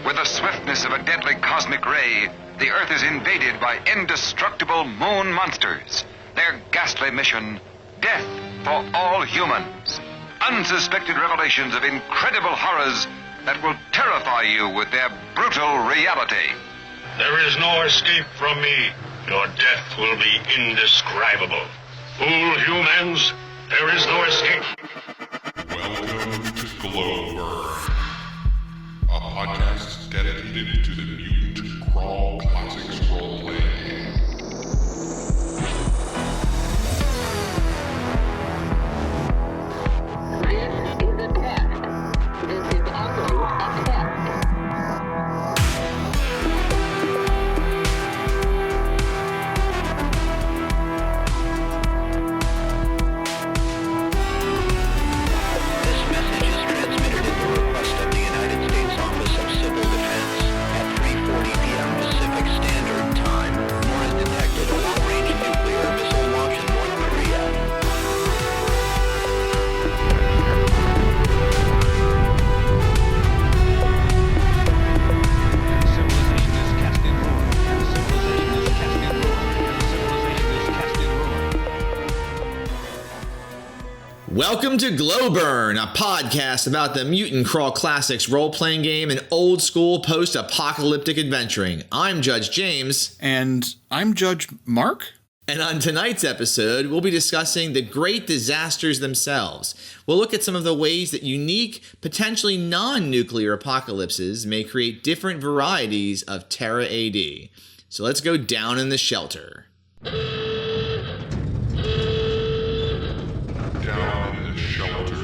With the swiftness of a deadly cosmic ray, the Earth is invaded by indestructible moon monsters. Their ghastly mission, death for all humans. Unsuspected revelations of incredible horrors that will terrify you with their brutal reality. There is no escape from me. Your death will be indescribable. Fool humans, there is no escape. Welcome to Glowburn, a podcast dedicated to the Mutant Crawl Classics role-playing game. This is a test. This is only a test. This message is transmitted at the request of the United States Office of Civil Defense at 3:40 p.m. Pacific Standard Time. Nor has detected a long-range nuclear missile launch in North Korea. Civilization is cast in ruin. Civilization is cast in ruin. Civilization is cast in ruin. Welcome to Glowburn, a podcast about the Mutant Crawl Classics role-playing game and old-school post-apocalyptic adventuring. I'm Judge James. And I'm Judge Mark. And on tonight's episode, we'll be discussing the great disasters themselves. We'll look at some of the ways that unique, potentially non-nuclear apocalypses may create different varieties of Terra AD. So let's go down in the shelter. Down in the shelter.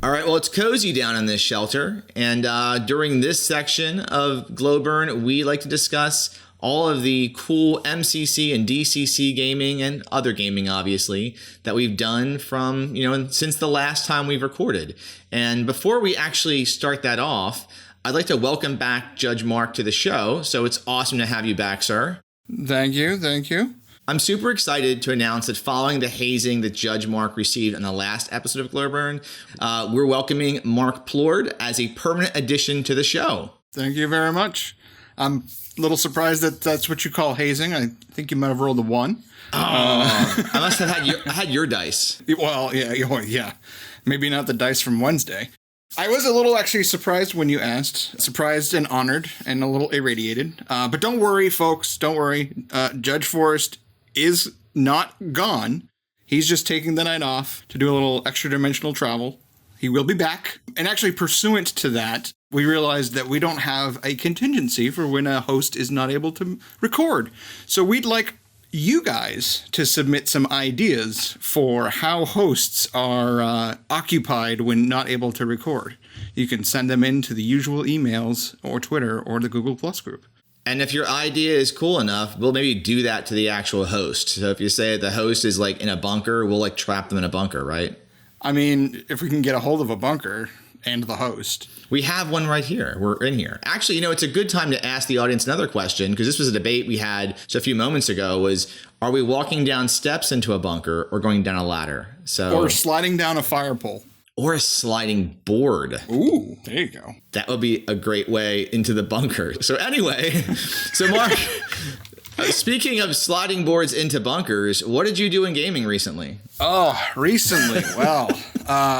All right, well, it's cozy down in this shelter, and during this section of Glowburn, we like to discuss all of the cool MCC and DCC gaming and other gaming, obviously, that we've done from, since the last time we've recorded. And before we actually start that off, I'd like to welcome back Judge Mark to the show, so it's awesome to have you back, sir. Thank you. I'm super excited to announce that following the hazing that Judge Mark received on the last episode of Glowburn, we're welcoming Mark Plord as a permanent addition to the show. Thank you very much. I'm a little surprised that that's what you call hazing. I think you might have rolled a 1. I must have had your dice. Well, yeah. Maybe not the dice from Wednesday. I was a little actually surprised when you asked. Surprised and honored and a little irradiated. But don't worry, folks. Don't worry. Judge Forrest is not gone. He's just taking the night off to do a little extra dimensional travel. He will be back. And actually, pursuant to that, we realized that we don't have a contingency for when a host is not able to record. So we'd like you guys to submit some ideas for how hosts are occupied when not able to record. You can send them in to the usual emails or Twitter or the Google Plus group. And if your idea is cool enough, we'll maybe do that to the actual host. So if you say the host is like in a bunker, we'll trap them in a bunker, right? I mean, if we can get a hold of a bunker and the host. We have one right here. We're in here. Actually, it's a good time to ask the audience another question, because this was a debate we had just a few moments ago, was, are we walking down steps into a bunker or going down a ladder? Or sliding down a fire pole. Or a sliding board. Ooh, there you go. That would be a great way into the bunker. So anyway, Mark, speaking of sliding boards into bunkers, what did you do in gaming recently? Oh, recently? Well,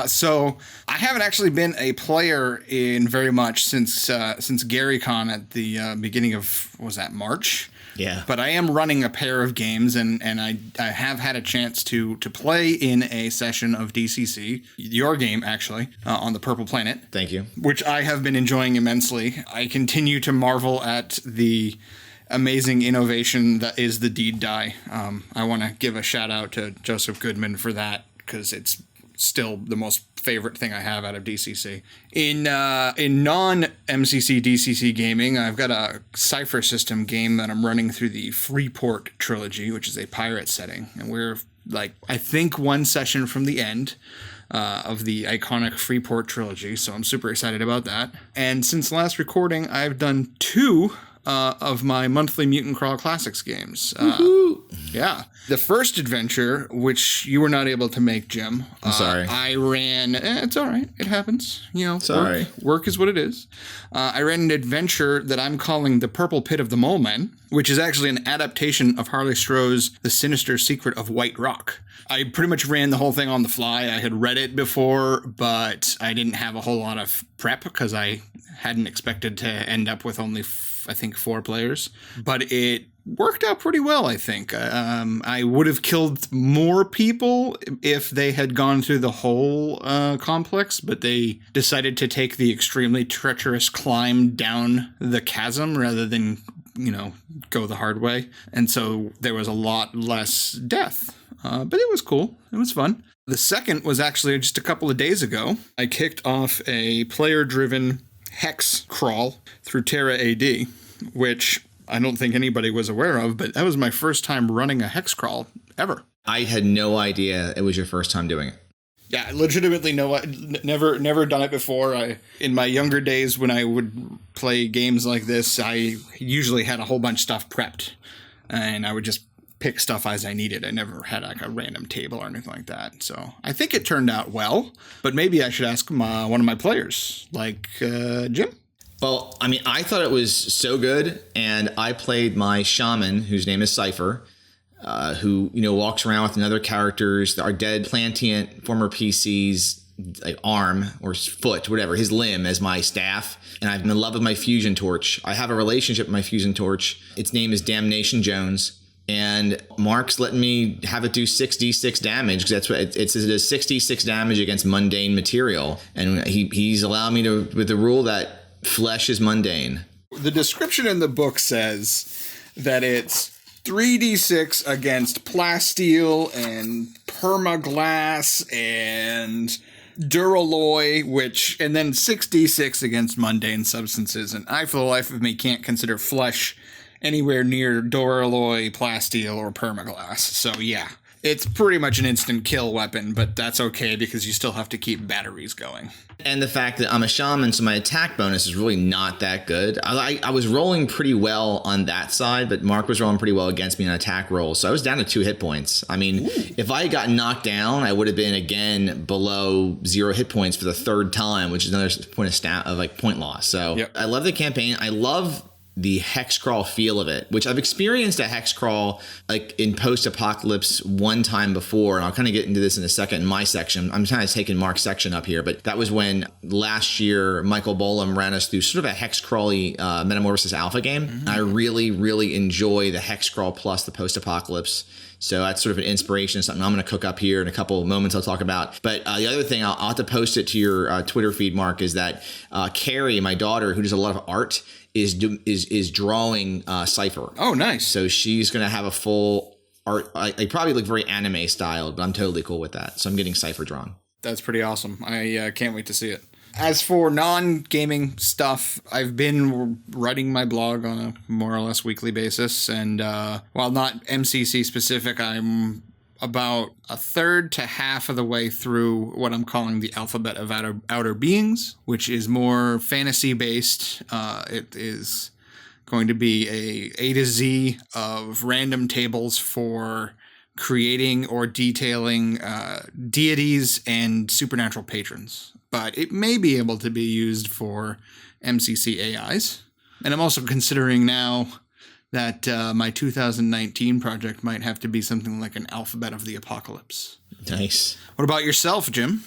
so I haven't actually been a player in very much since GaryCon at the beginning of, what was that, March? Yeah. But I am running a pair of games, and I have had a chance to play in a session of DCC, your game, actually, on the Purple Planet. Thank you. Which I have been enjoying immensely. I continue to marvel at the amazing innovation that is the deed die. I want to give a shout out to Joseph Goodman for that, because it's still the most favorite thing I have out of DCC. In non-MCC DCC gaming, I've got a Cypher System game that I'm running through the Freeport trilogy, which is a pirate setting, and we're I think one session from the end of the iconic Freeport trilogy, so I'm super excited about that. And since last recording, I've done 2 of my monthly Mutant Crawl Classics games. Yeah. The first adventure, which you were not able to make, Jim. I'm sorry. I ran. It's all right. It happens. Sorry. Work is what it is. I ran an adventure that I'm calling The Purple Pit of the Mole Men, which is actually an adaptation of Harley Stroh's The Sinister Secret of White Rock. I pretty much ran the whole thing on the fly. I had read it before, but I didn't have a whole lot of prep because I hadn't expected to end up with only, I think, 4 players. But it worked out pretty well, I think. I would have killed more people if they had gone through the whole complex, but they decided to take the extremely treacherous climb down the chasm rather than, go the hard way. And so there was a lot less death. But it was cool. It was fun. The second was actually just a couple of days ago. I kicked off a player-driven hex crawl through Terra AD, which I don't think anybody was aware of, but that was my first time running a hex crawl ever. I had no idea it was your first time doing it. Yeah, legitimately never done it before. In my younger days when I would play games like this, I usually had a whole bunch of stuff prepped, and I would just pick stuff as I needed. I never had like a random table or anything like that. So I think it turned out well, but maybe I should ask one of my players, like Jim. Well, I mean, I thought it was so good, and I played my shaman, whose name is Cypher, who, walks around with other characters, our dead Plantient former PC's like arm or foot, whatever, his limb as my staff. And I've been in love with my fusion torch. I have a relationship with my fusion torch. Its name is Damnation Jones. And Mark's letting me have it do 6d6 damage because that's what it does 6d6 damage against mundane material. And he's allowed me to, with the rule that flesh is mundane. The description in the book says that it's 3d6 against plasteel and permaglass and duralloy, and then 6d6 against mundane substances. And I, for the life of me, can't consider flesh anywhere near duralloy, plasteel, or permaglass. So yeah, it's pretty much an instant kill weapon, but that's okay because you still have to keep batteries going. And the fact that I'm a shaman, so my attack bonus is really not that good. I was rolling pretty well on that side, but Mark was rolling pretty well against me on attack rolls. So I was down to 2 hit points. I mean, if I got knocked down, I would have been again below 0 hit points for the 3rd time, which is another point of point loss. So yep. I love the campaign. I love the hex crawl feel of it, which I've experienced a hex crawl like in post-apocalypse one time before, and I'll kind of get into this in a second in my section. I'm kind of taking Mark's section up here, but that was when last year Michael Bolam ran us through sort of a hex crawly Metamorphosis Alpha game. Mm-hmm. I really, really enjoy the hex crawl plus the post-apocalypse. So that's sort of an inspiration, something I'm going to cook up here in a couple of moments I'll talk about. But the other thing, I'll have to post it to your Twitter feed, Mark, is that Carrie, my daughter, who does a lot of art, is drawing Cypher. Oh, nice. So she's going to have a full art. I probably look very anime styled, but I'm totally cool with that. So I'm getting Cypher drawn. That's pretty awesome. I can't wait to see it. As for non-gaming stuff, I've been writing my blog on a more or less weekly basis. And while not MCC specific, I'm about a third to half of the way through what I'm calling the alphabet of outer beings, which is more fantasy based. It is going to be a to Z of random tables for creating or detailing deities and supernatural patrons. But it may be able to be used for MCC AIs. And I'm also considering now that my 2019 project might have to be something like an alphabet of the apocalypse. Nice. What about yourself, Jim?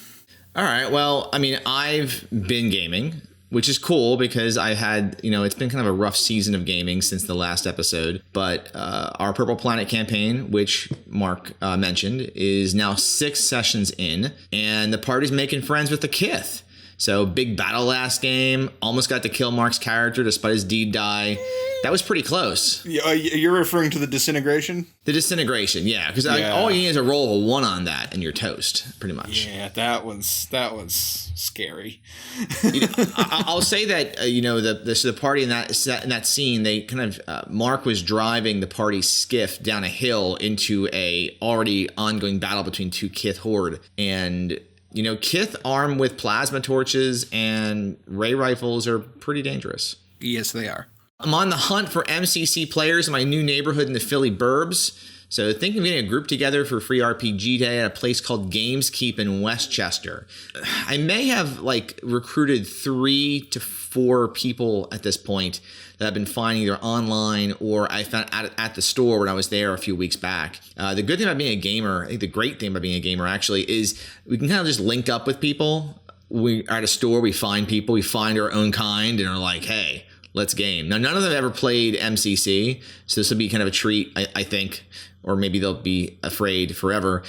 All right. Well, I mean, I've been gaming, which is cool because I had, it's been kind of a rough season of gaming since the last episode. But our Purple Planet campaign, which Mark mentioned, is now 6 sessions in, and the party's making friends with the Kith. So big battle last game, almost got to kill Mark's character despite his deed die. That was pretty close. You're referring to the disintegration? The disintegration, yeah. Because all you need is a roll of a 1 on that, and you're toast, pretty much. Yeah, that was scary. I'll say that the party in that scene, they kind of Mark was driving the party's skiff down a hill into a already ongoing battle between 2 Kith horde, and Kith armed with plasma torches and ray rifles are pretty dangerous. Yes, they are. I'm on the hunt for MCC players in my new neighborhood in the Philly burbs. So thinking of getting a group together for free RPG day at a place called Games Keep in Westchester. I may have recruited 3 to 4 people at this point that I've been finding either online or I found at the store when I was there a few weeks back. The good thing about being a gamer, I think the great thing about being a gamer actually, is we can kind of just link up with people. We are at a store, we find people, we find our own kind, and are like, hey, let's game. Now, none of them ever played MCC, so this will be kind of a treat, I think, or maybe they'll be afraid forever.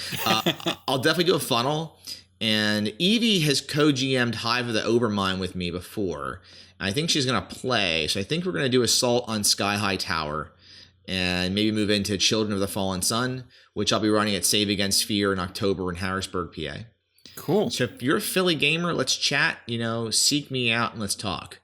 I'll definitely do a funnel, and Evie has co-GM'd Hive of the Overmind with me before. I think she's going to play, so I think we're going to do Assault on Sky High Tower, and maybe move into Children of the Fallen Sun, which I'll be running at Save Against Fear in October in Harrisburg, PA. Cool. So if you're a Philly gamer, let's chat, seek me out and let's talk.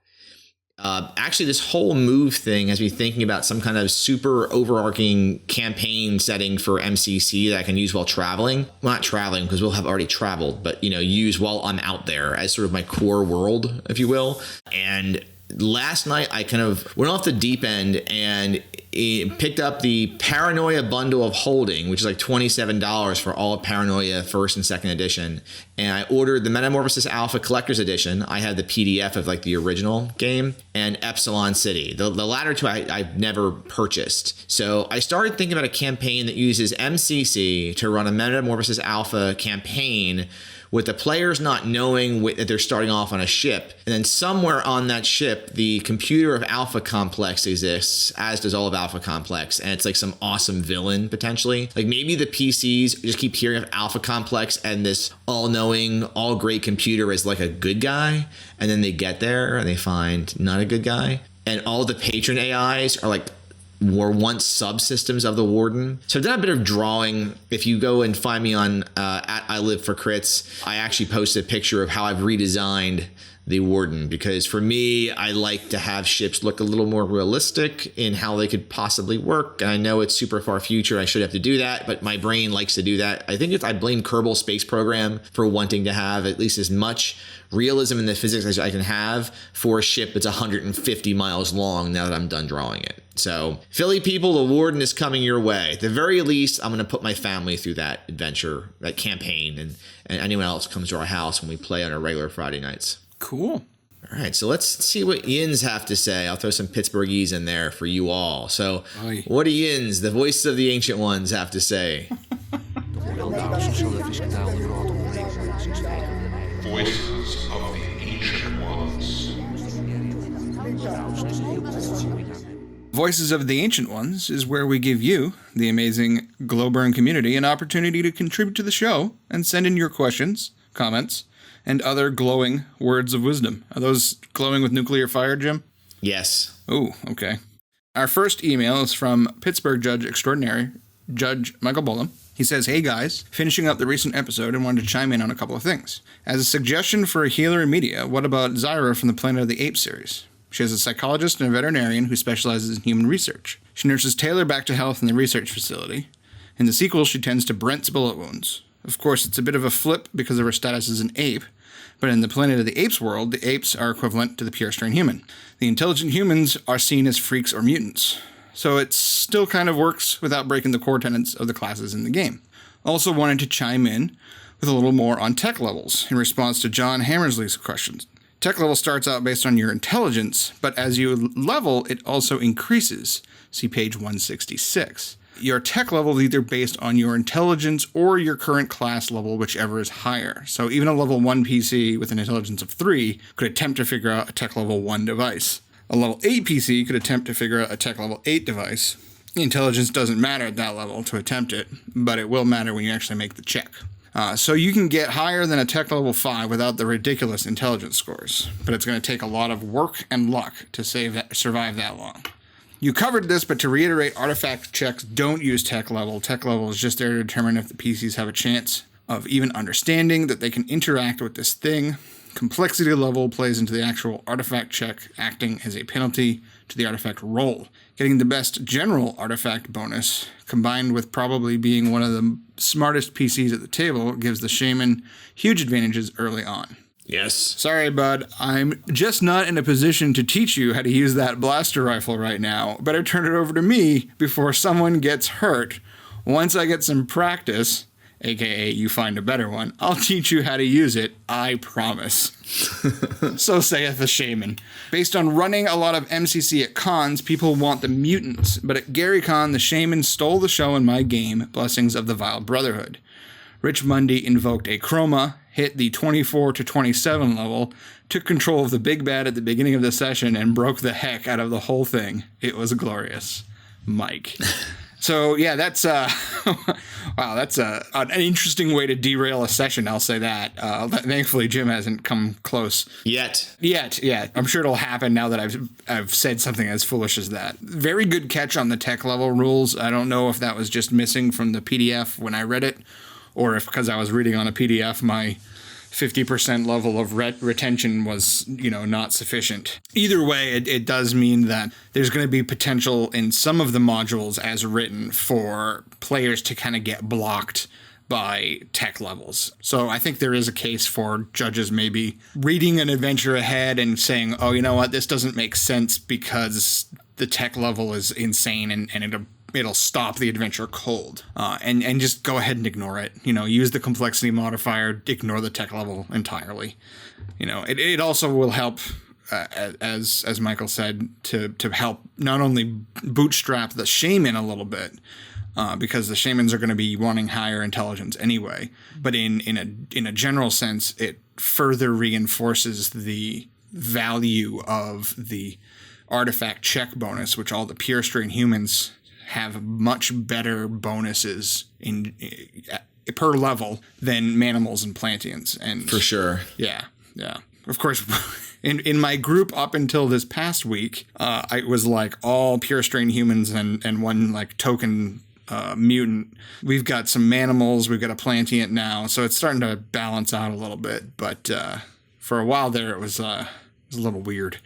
Actually, this whole move thing has me thinking about some kind of super overarching campaign setting for MCC that I can use while traveling. Well, not traveling because we'll have already traveled, but, use while I'm out there as sort of my core world, if you will. And last night, I kind of went off the deep end and picked up the Paranoia Bundle of Holding, which is like $27 for all of Paranoia 1st and 2nd edition. And I ordered the Metamorphosis Alpha Collector's Edition. I had the PDF of the original game, and Epsilon City. The latter two I've never purchased. So I started thinking about a campaign that uses MCC to run a Metamorphosis Alpha campaign with the players not knowing that they're starting off on a ship. And then somewhere on that ship, the computer of Alpha Complex exists, as does all of Alpha Complex. And it's like some awesome villain, potentially. Maybe the PCs just keep hearing of Alpha Complex and this all-knowing, all-great computer is like a good guy. And then they get there and they find not a good guy. And all the patron AIs are were once subsystems of the Warden. So I've done a bit of drawing. If you go and find me on at I Live for Crits, I actually posted a picture of how I've redesigned the Warden, because for me, I like to have ships look a little more realistic in how they could possibly work. And I know it's super far future. I should have to do that, but my brain likes to do that. I think I blame Kerbal Space Program for wanting to have at least as much realism in the physics as I can have for a ship that's 150 miles long now that I'm done drawing it. So, Philly people, the Warden is coming your way. At the very least, I'm going to put my family through that adventure, that campaign, and anyone else comes to our house when we play on our regular Friday nights. Cool. All right, so let's see what Yins have to say. I'll throw some Pittsburghese in there for you all. So, what do Yins, the voices of the ancient ones, have to say? Voices of the Ancient Ones. Voices of the Ancient Ones is where we give you, the amazing Glowburn community, an opportunity to contribute to the show and send in your questions, comments, and other glowing words of wisdom. Are those glowing with nuclear fire, Jim? Yes. Oh, okay. Our first email is from Pittsburgh Judge Extraordinary, Judge Michael Bolam. He says, hey guys, finishing up the recent episode and wanted to chime in on a couple of things. As a suggestion for a healer in media, what about Zyra from the Planet of the Apes series? She is a psychologist and a veterinarian who specializes in human research. She nurses Taylor back to health in the research facility. In the sequel, she tends to Brent's bullet wounds. Of course, it's a bit of a flip because of her status as an ape, but in the Planet of the Apes world, the apes are equivalent to the pure strain human. The intelligent humans are seen as freaks or mutants. So it still kind of works without breaking the core tenets of the classes in the game. Also wanted to chime in with a little more on tech levels in response to John Hammersley's questions. Tech level starts out based on your intelligence, but as you level, it also increases. See page 166. Your tech level is either based on your intelligence or your current class level, whichever is higher. So even a level 1 PC with an intelligence of 3 could attempt to figure out a tech level 1 device. A level 8 PC could attempt to figure out a tech level 8 device. Intelligence doesn't matter at that level to attempt it, but it will matter when you actually make the check. So you can get higher than a tech level 5 without the ridiculous intelligence scores, but it's going to take a lot of work and luck to survive that long. You covered this, but to reiterate, artifact checks don't use tech level. Tech level is just there to determine if the PCs have a chance of even understanding that they can interact with this thing. Complexity level plays into the actual artifact check, acting as a penalty to the artifact roll. Getting the best general artifact bonus, combined with probably being one of the smartest PCs at the table, gives the shaman huge advantages early on. Yes. Sorry, bud. I'm just not in a position to teach you how to use that blaster rifle right now. Better turn it over to me before someone gets hurt Once I get some practice, aka you find a better one, I'll teach you how to use it, I promise. So saith the shaman. Based on running a lot of MCC at cons, people want the mutants, but at Gary Con, the shaman stole the show in my game, Blessings of the Vile Brotherhood. Rich Mundy invoked a chroma, hit the 24 to 27 level, took control of the big bad at the beginning of the session, and broke the heck out of the whole thing. It was glorious. Mike. So yeah, that's wow, that's an interesting way to derail a session. I'll say that. Thankfully, Jim hasn't come close Yet. Yeah, I'm sure it'll happen now that I've said something as foolish as that. Very good catch on the tech level rules. I don't know if that was just missing from the PDF when I read it, or if because I was reading on a PDF, my 50% level of retention was, not sufficient. Either way, it does mean that there's going to be potential in some of the modules as written for players to kind of get blocked by tech levels. So I think there is a case for judges maybe reading an adventure ahead and saying, oh, you know what, this doesn't make sense because the tech level is insane and it'll stop the adventure cold, and just go ahead and ignore it. Use the complexity modifier, ignore the tech level entirely. It also will help, as Michael said, to help not only bootstrap the shaman a little bit, because the shamans are going to be wanting higher intelligence anyway, but in a general sense, it further reinforces the value of the artifact check bonus, which all the pure strain humans have much better bonuses in per level than Manimals and Plantians. And For sure. Yeah. Of course, in my group up until this past week, I was like all pure strain humans and one like token mutant. We've got some Manimals, we've got a Plantian now, so it's starting to balance out a little bit. But for a while there, it was a little weird.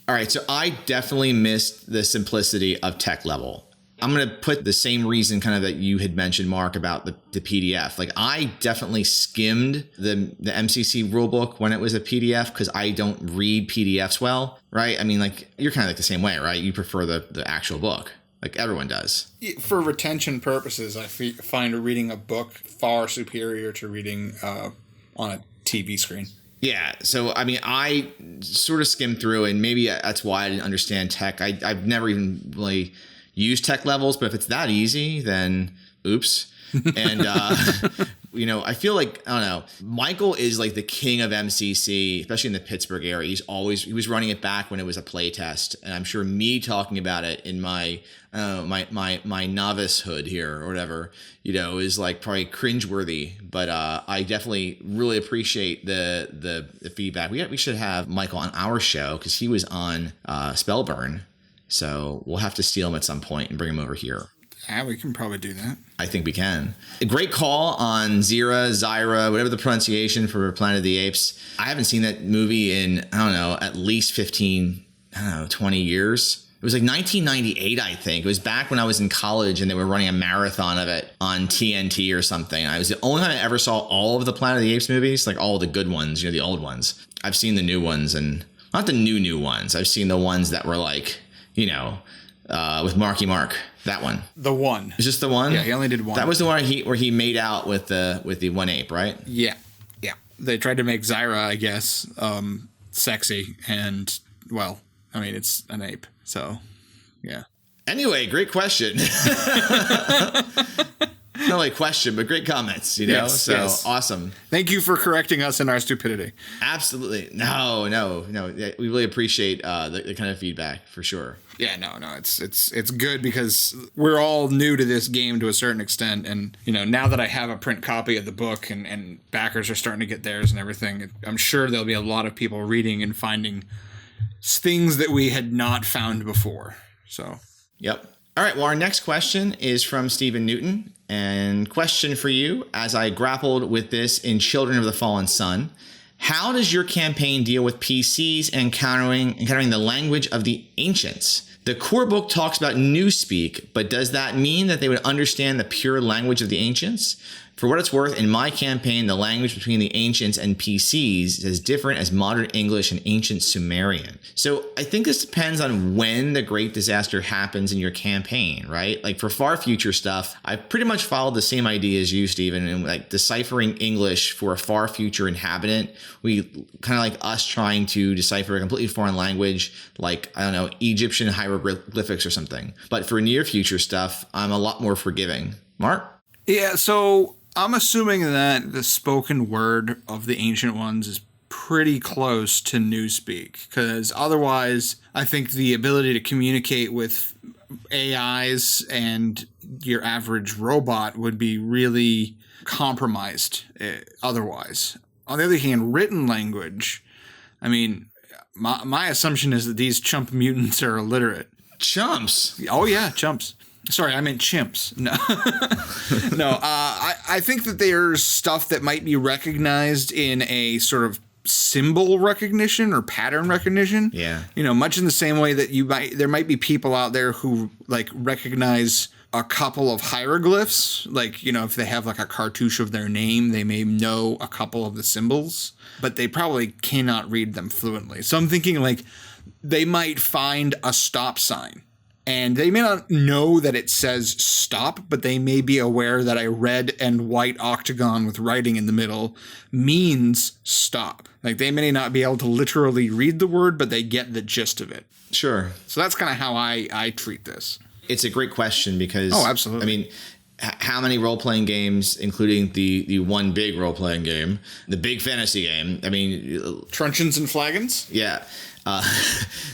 All right, so I definitely missed the simplicity of tech level. I'm going to put the same reason kind of that you had mentioned, Mark, about the PDF. Like, I definitely skimmed the MCC rulebook when it was a PDF because I don't read PDFs well, right? I mean, like, you're kind of like the same way, right? You prefer the actual book, like everyone does. For retention purposes, I find reading a book far superior to reading on a TV screen. Yeah, so I mean, I sort of skimmed through, and maybe that's why I didn't understand tech. I've never even really used tech levels, but if it's that easy, then oops. And I feel like, I don't know, Michael is like the king of MCC, especially in the Pittsburgh area. He was running it back when it was a play test, and I'm sure me talking about it in my novicehood here or whatever, is like probably cringeworthy. But I definitely really appreciate the feedback. We should have Michael on our show because he was on Spellburn, so we'll have to steal him at some point and bring him over here. Yeah, we can probably do that. I think we can. A great call on Zyra, whatever the pronunciation for Planet of the Apes. I haven't seen that movie in, I don't know, at least 15, 20 years. It was like 1998, I think. It was back when I was in college and they were running a marathon of it on TNT or something. I was the only time I ever saw all of the Planet of the Apes movies, like all the good ones, the old ones. I've seen the new ones, and not the new ones. I've seen the ones that were like, with Marky Mark. That one. The one. Is this the one? Yeah, he only did one. That was the one where he made out with the one ape, right? Yeah. They tried to make Zyra, I guess, sexy, and well, I mean, it's an ape, so yeah. Anyway, great question. Not like question, but great comments, Yes. Awesome. Thank you for correcting us in our stupidity. Absolutely. No. We really appreciate the kind of feedback for sure. Yeah, no, it's good because we're all new to this game to a certain extent, and now that I have a print copy of the book and backers are starting to get theirs and everything, I'm sure there'll be a lot of people reading and finding things that we had not found before. So, yep. All right, well, our next question is from Stephen Newton. And question for you, as I grappled with this in Children of the Fallen Sun, how does your campaign deal with PCs encountering the language of the ancients? The core book talks about Newspeak, but does that mean that they would understand the pure language of the ancients? For what it's worth, in my campaign, the language between the ancients and PCs is as different as modern English and ancient Sumerian. So I think this depends on when the great disaster happens in your campaign, right? Like for far future stuff, I pretty much followed the same idea as you, Stephen, and like deciphering English for a far future inhabitant. We kind of like us trying to decipher a completely foreign language, like, I don't know, Egyptian hieroglyphics or something. But for near future stuff, I'm a lot more forgiving. Mark? Yeah, so I'm assuming that the spoken word of the Ancient Ones is pretty close to Newspeak, because otherwise I think the ability to communicate with AIs and your average robot would be really compromised otherwise. On the other hand, written language, I mean, my assumption is that these chump mutants are illiterate. Chumps? Oh, yeah, chumps. Sorry, I meant chimps. No, no. I think that there's stuff that might be recognized in a sort of symbol recognition or pattern recognition. Yeah. You know, much in the same way that there might be people out there who like recognize a couple of hieroglyphs. Like, you know, if they have like a cartouche of their name, they may know a couple of the symbols, but they probably cannot read them fluently. So I'm thinking like they might find a stop sign. And they may not know that it says stop, but they may be aware that a red and white octagon with writing in the middle means stop. Like they may not be able to literally read the word, but they get the gist of it. Sure. So that's kind of how I treat this. It's a great question because, oh, absolutely. I mean, how many role-playing games, including the one big role-playing game, the big fantasy game, I mean... Truncheons and Flagons? Yeah.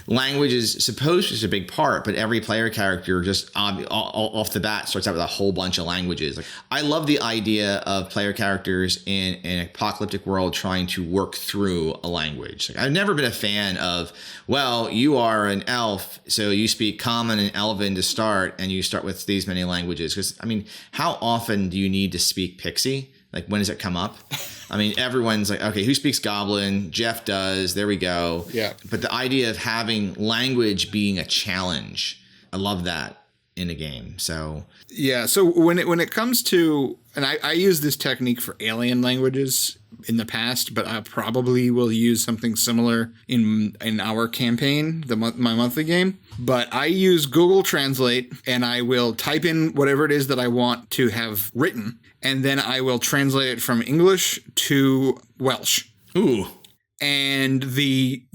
Language is supposed to be a big part, but every player character just off the bat starts out with a whole bunch of languages. Like, I love the idea of player characters in an apocalyptic world trying to work through a language. Like, I've never been a fan of, well, you are an elf, so you speak Common and Elven to start, and you start with these many languages. Because, I mean, how often do you need to speak Pixie? Like, when does it come up? I mean, everyone's like, okay, who speaks Goblin? Jeff does. There we go. Yeah. But the idea of having language being a challenge, I love that in a game. So yeah. So when it comes to, and I use this technique for alien languages in the past, but I probably will use something similar in our campaign, my monthly game. But I use Google Translate, and I will type in whatever it is that I want to have written, and then I will translate it from English to Welsh. Ooh. And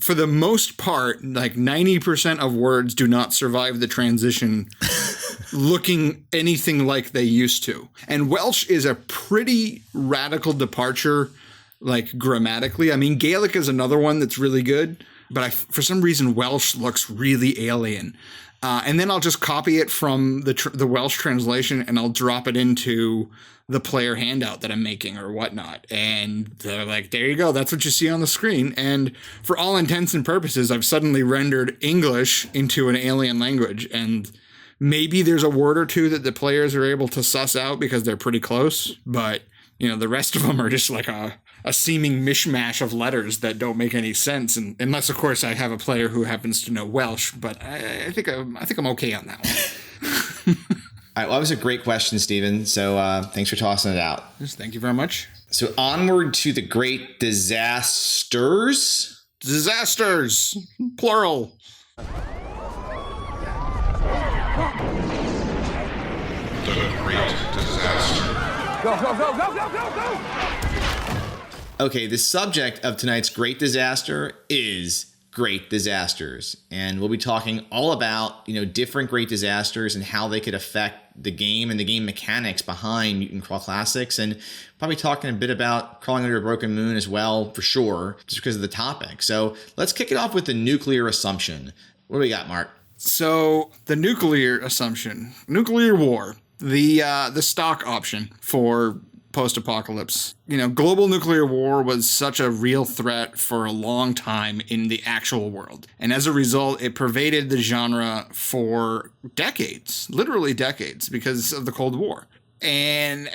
for the most part, like 90% of words do not survive the transition looking anything like they used to. And Welsh is a pretty radical departure, like grammatically. I mean, Gaelic is another one that's really good, but for some reason, Welsh looks really alien. And then I'll just copy it from the Welsh translation and I'll drop it into the player handout that I'm making or whatnot. And they're like, there you go. That's what you see on the screen. And for all intents and purposes, I've suddenly rendered English into an alien language. And maybe there's a word or two that the players are able to suss out because they're pretty close. But, you know, the rest of them are just like a seeming mishmash of letters that don't make any sense. And unless, of course, I have a player who happens to know Welsh. But I think I'm okay on that one. All right, well, that was a great question, Stephen. So thanks for tossing it out. Yes, thank you very much. So onward to the great disasters. Disasters, plural. The Great Disaster. Go, go, go, go, go, go, go! Okay, the subject of tonight's great disaster is great disasters, and we'll be talking all about, you know, different great disasters and how they could affect the game and the game mechanics behind Mutant Crawl Classics, and probably talking a bit about Crawling Under a Broken Moon as well, for sure, just because of the topic. So let's kick it off with the nuclear assumption. What do we got, Mark? So the nuclear assumption, nuclear war, the stock option for post-apocalypse. You know, global nuclear war was such a real threat for a long time in the actual world. And as a result, it pervaded the genre for decades, literally decades, because of the Cold War. And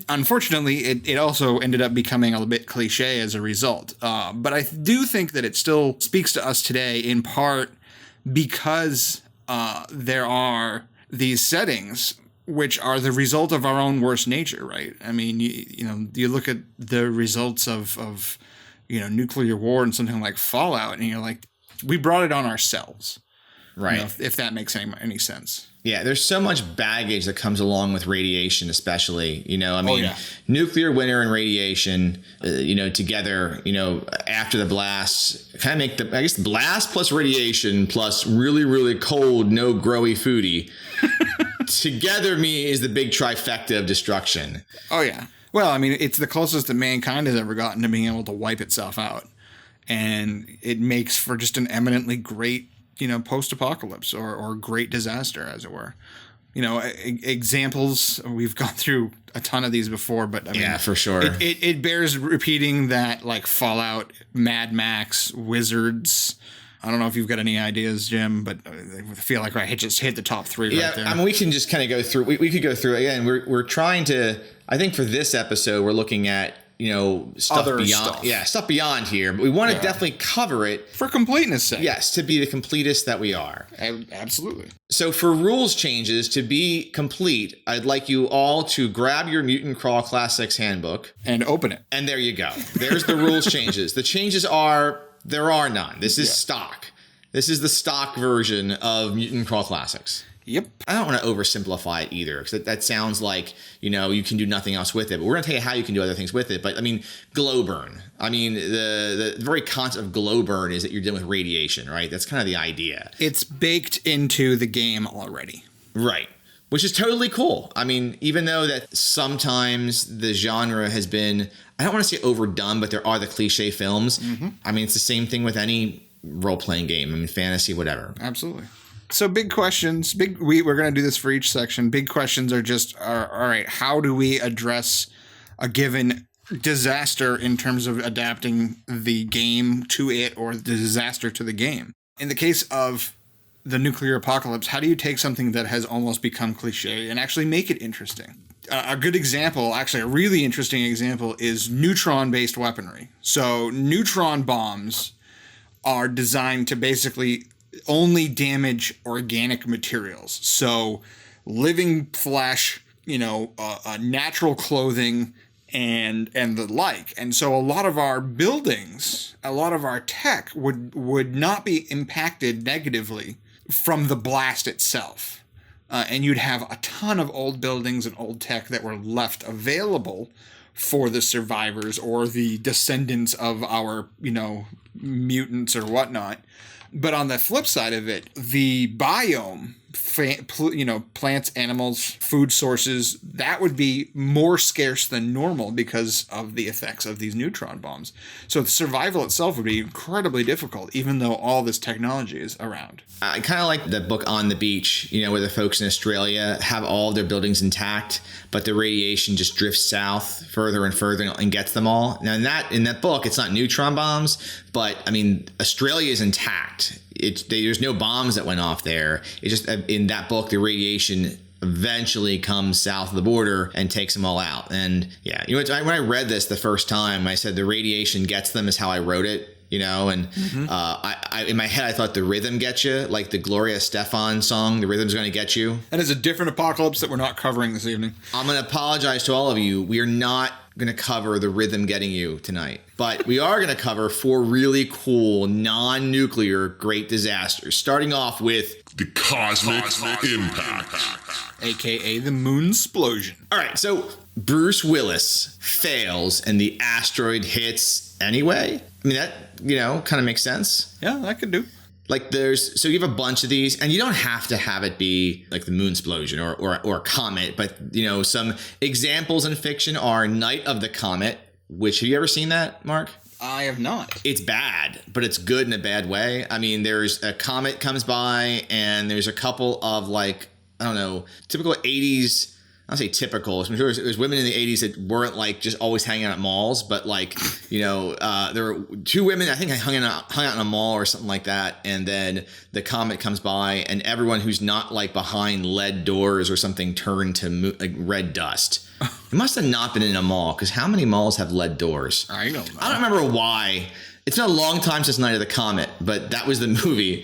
unfortunately, it also ended up becoming a bit cliche as a result. But I do think that it still speaks to us today in part because there are these settings which are the result of our own worst nature, right? I mean, you look at the results of nuclear war and something like Fallout, and you're like, we brought it on ourselves. Right. If that makes any sense. Yeah, there's so much baggage that comes along with radiation, especially, nuclear winter and radiation, together, after the blast, kind of make the blast plus radiation plus really, really cold, no growy foodie together is the big trifecta of destruction. Oh, yeah. Well, I mean, it's the closest that mankind has ever gotten to being able to wipe itself out. And it makes for just an eminently great post-apocalypse or great disaster, as it were. Examples, we've gone through a ton of these before, but I mean, yeah, for sure. It bears repeating that, like Fallout, Mad Max, Wizards. I don't know if you've got any ideas, Jim, but I feel like I just hit the top three right there. I mean, we can just kind of go through. We could go through it again. We're trying to. I think for this episode, we're looking at stuff Other beyond. stuff. Yeah, stuff beyond here, but we want to definitely cover it For completeness' sake. Yes, to be the completest that we are. Absolutely. So for rules changes to be complete, I'd like you all to grab your Mutant Crawl Classics handbook And open it. and there you go. There's the rules changes. The changes are there are none. This is stock. This is the stock version of Mutant Crawl Classics. Yep. I don't want to oversimplify it either, because that sounds like, you can do nothing else with it. But we're going to tell you how you can do other things with it. But, I mean, Glowburn. I mean, the very concept of Glowburn is that you're dealing with radiation, right? That's kind of the idea. It's baked into the game already. Right. Which is totally cool. I mean, even though that sometimes the genre has been, I don't want to say overdone, but there are the cliche films. Mm-hmm. I mean, it's the same thing with any role-playing game. I mean, fantasy, whatever. Absolutely. So big questions, we're going to do this for each section. Big questions are just, all right, how do we address a given disaster in terms of adapting the game to it or the disaster to the game? In the case of the nuclear apocalypse, how do you take something that has almost become cliche and actually make it interesting? A good example, actually a really interesting example, is neutron-based weaponry. So neutron bombs are designed to basically only damage organic materials. So living flesh, natural clothing and the like. And so a lot of our buildings, a lot of our tech would not be impacted negatively from the blast itself. And you'd have a ton of old buildings and old tech that were left available for the survivors or the descendants of our, mutants or whatnot. But on the flip side of it, the biome, plants, animals, food sources, that would be more scarce than normal because of the effects of these neutron bombs. So the survival itself would be incredibly difficult, even though all this technology is around. I kind of like the book On the Beach, where the folks in Australia have all of their buildings intact, but the radiation just drifts south further and further and gets them all. Now, in that book, it's not neutron bombs, but I mean, Australia is intact. There's no bombs that went off there. It's just in that book, the radiation eventually comes south of the border and takes them all out. And yeah, when I read this the first time, I said the radiation gets them is how I wrote it. I in my head, I thought the rhythm gets you, like the Gloria Estefan song, The Rhythm's Going to Get You. That is a different apocalypse that we're not covering this evening. I'm going to apologize to all of you. We are not going to cover The Rhythm Getting You tonight, but we are going to cover 4 really cool non-nuclear great disasters, starting off with The Cosmic Impact. AKA the Moonsplosion. All right, so Bruce Willis fails and the asteroid hits anyway. I mean, that, kind of makes sense. Yeah, that could do. Like so you have a bunch of these, and you don't have to have it be like the Moonsplosion or a comet, but, some examples in fiction are Night of the Comet, which, have you ever seen that, Mark? I have not. It's bad, but it's good in a bad way. I mean, there's a comet comes by, and there's a couple of typical 80s. I'll say typical. I'm sure there's women in the 80s that weren't just always hanging out at malls, but there were 2 women I think hung out in a mall or something like that, and then the comet comes by, and everyone who's not behind lead doors or something turned to red dust. It must have not been in a mall, because how many malls have lead doors? I don't know. I don't remember why. It's been a long time since Night of the Comet, but that was the movie.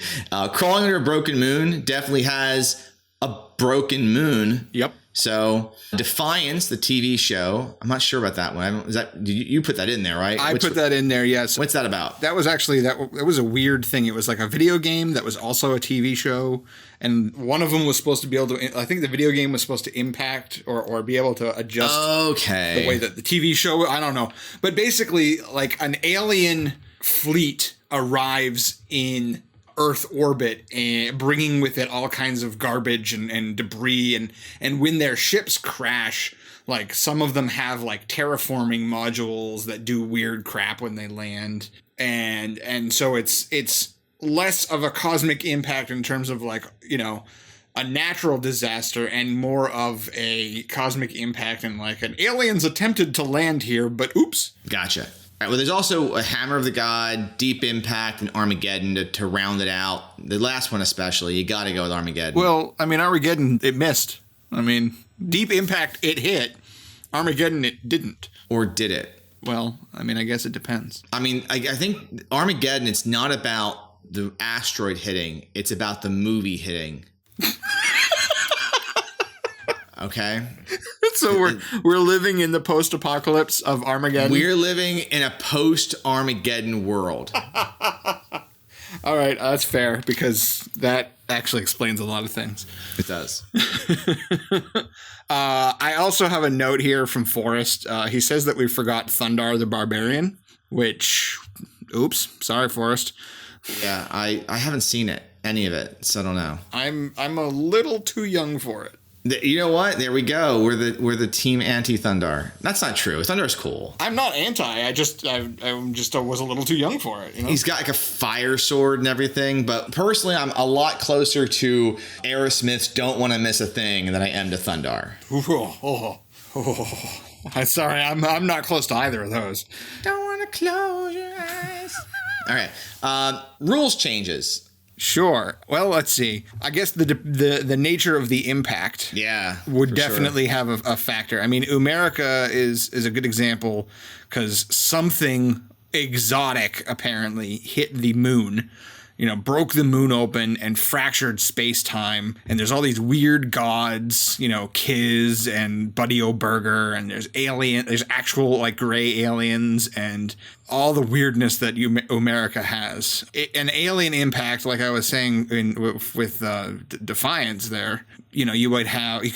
Crawling Under a Broken Moon definitely has a broken moon. Yep. So Defiance, the TV show, I'm not sure about that one. You put that in there, right? I put that in there, yes. What's that about? That was actually, that was a weird thing. It was like a video game that was also a TV show. And one of them was supposed to be able to, I think the video game was supposed to impact or be able to adjust the way that the TV show, I don't know. But basically, like an alien fleet arrives in Earth orbit and bringing with it all kinds of garbage and debris. And when their ships crash, like some of them have like terraforming modules that do weird crap when they land. And so it's less of a cosmic impact in terms of like, you know, a natural disaster and more of a cosmic impact and like an aliens attempted to land here, but oops. Gotcha. All right, well, there's also a Hammer of the God, Deep Impact, and Armageddon to round it out. The last one especially, you got to go with Armageddon. Well, I mean, Armageddon, it missed. I mean, Deep Impact, it hit. Armageddon, it didn't. Or did it? Well, I mean, I guess it depends. I mean, I think Armageddon, it's not about the asteroid hitting. It's about the movie hitting. Okay? So we're living in the post-apocalypse of Armageddon. We're living in a post-Armageddon world. All right, that's fair because that actually explains a lot of things. It does. I also have a note here from Forrest. He says that we forgot Thundar the Barbarian, which, oops, sorry, Forrest. Yeah, I haven't seen it, any of it, so I don't know. I'm a little too young for it. You know what? There we go. We're the team anti-Thundar. That's not true. Thundar's cool. I'm not anti. I just was a little too young for it. You know? He's got like a fire sword and everything. But personally, I'm a lot closer to Aerosmith's "Don't Want to Miss a Thing" than I am to Thundar. I'm sorry. I'm not close to either of those. Don't want to close your eyes. All right. Rules changes. Sure. Well, let's see. I guess the nature of the impact would definitely have a factor. I mean, Umerica is a good example because something exotic apparently hit the moon, you know, broke the moon open and fractured space-time. And there's all these weird gods, you know, Kiz and Buddy O'Burger, and there's actual like gray aliens and all the weirdness that Umerica has. An alien impact, like I was saying with Defiance there, you know, you could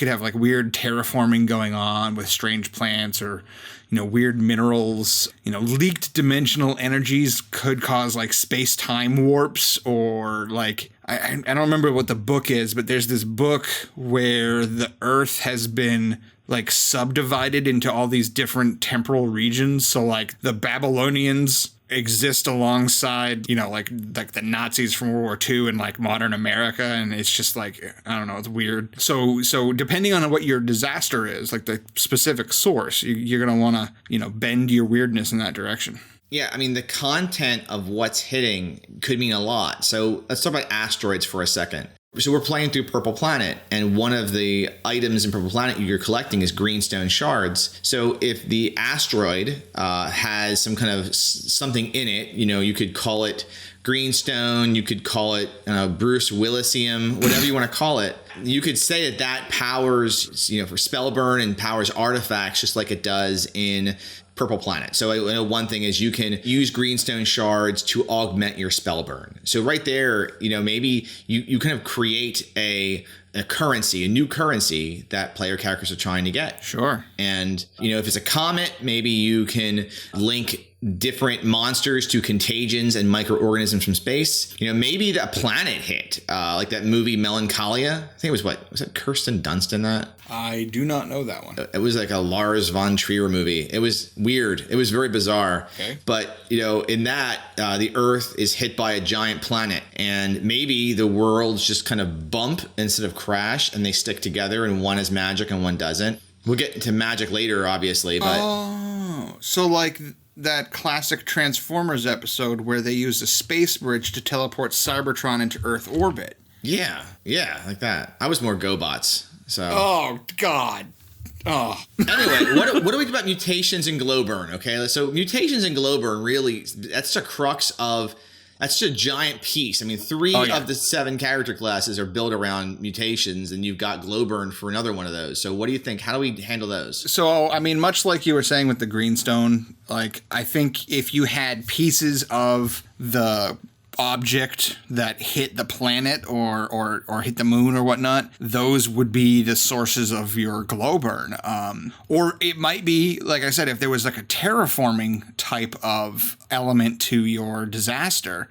have like weird terraforming going on with strange plants or, you know, weird minerals. You know, leaked dimensional energies could cause like space-time warps or like, I don't remember what the book is, but there's this book where the Earth has been like subdivided into all these different temporal regions. So like the Babylonians exist alongside, you know, like the Nazis from World War II and like modern America. And it's just like, I don't know, it's weird. So depending on what your disaster is, like the specific source, you're going to want to, you know, bend your weirdness in that direction. Yeah, I mean, the content of what's hitting could mean a lot. So let's talk about asteroids for a second. So we're playing through Purple Planet, and one of the items in Purple Planet you're collecting is greenstone shards. So if the asteroid has some kind of something in it, you know, you could call it greenstone, you could call it Bruce Willisium, whatever you want to call it. You could say that powers, you know, for spellburn and powers artifacts just like it does in Purple Planet. So I know one thing is you can use greenstone shards to augment your spellburn. So right there, you know, maybe you kind of create a currency, a new currency that player characters are trying to get. Sure. And, you know, if it's a comet, maybe you can link different monsters to contagions and microorganisms from space. You know, maybe a planet hit, like that movie Melancholia. I think it was was it Kirsten Dunst in that? I do not know that one. It was like a Lars von Trier movie. It was weird. It was very bizarre. Okay. But, you know, in that, the Earth is hit by a giant planet, and maybe the worlds just kind of bump instead of crash, and they stick together, and one is magic and one doesn't. We'll get into magic later, obviously, but... Oh, so like that classic Transformers episode where they use a space bridge to teleport Cybertron into Earth orbit. Yeah, like that. I was more GoBots, so... Oh, God. Oh. Anyway, what do we do about mutations in Glowburn, okay? So mutations in Glowburn, really, that's the crux of... That's just a giant piece. I mean, 3 of the 7 character classes are built around mutations, and you've got Glowburn for another one of those. So what do you think? How do we handle those? So, I mean, much like you were saying with the Greenstone, like, I think if you had pieces of the object that hit the planet or hit the moon or whatnot, those would be the sources of your Glowburn. Or it might be, like I said, if there was like a terraforming type of element to your disaster,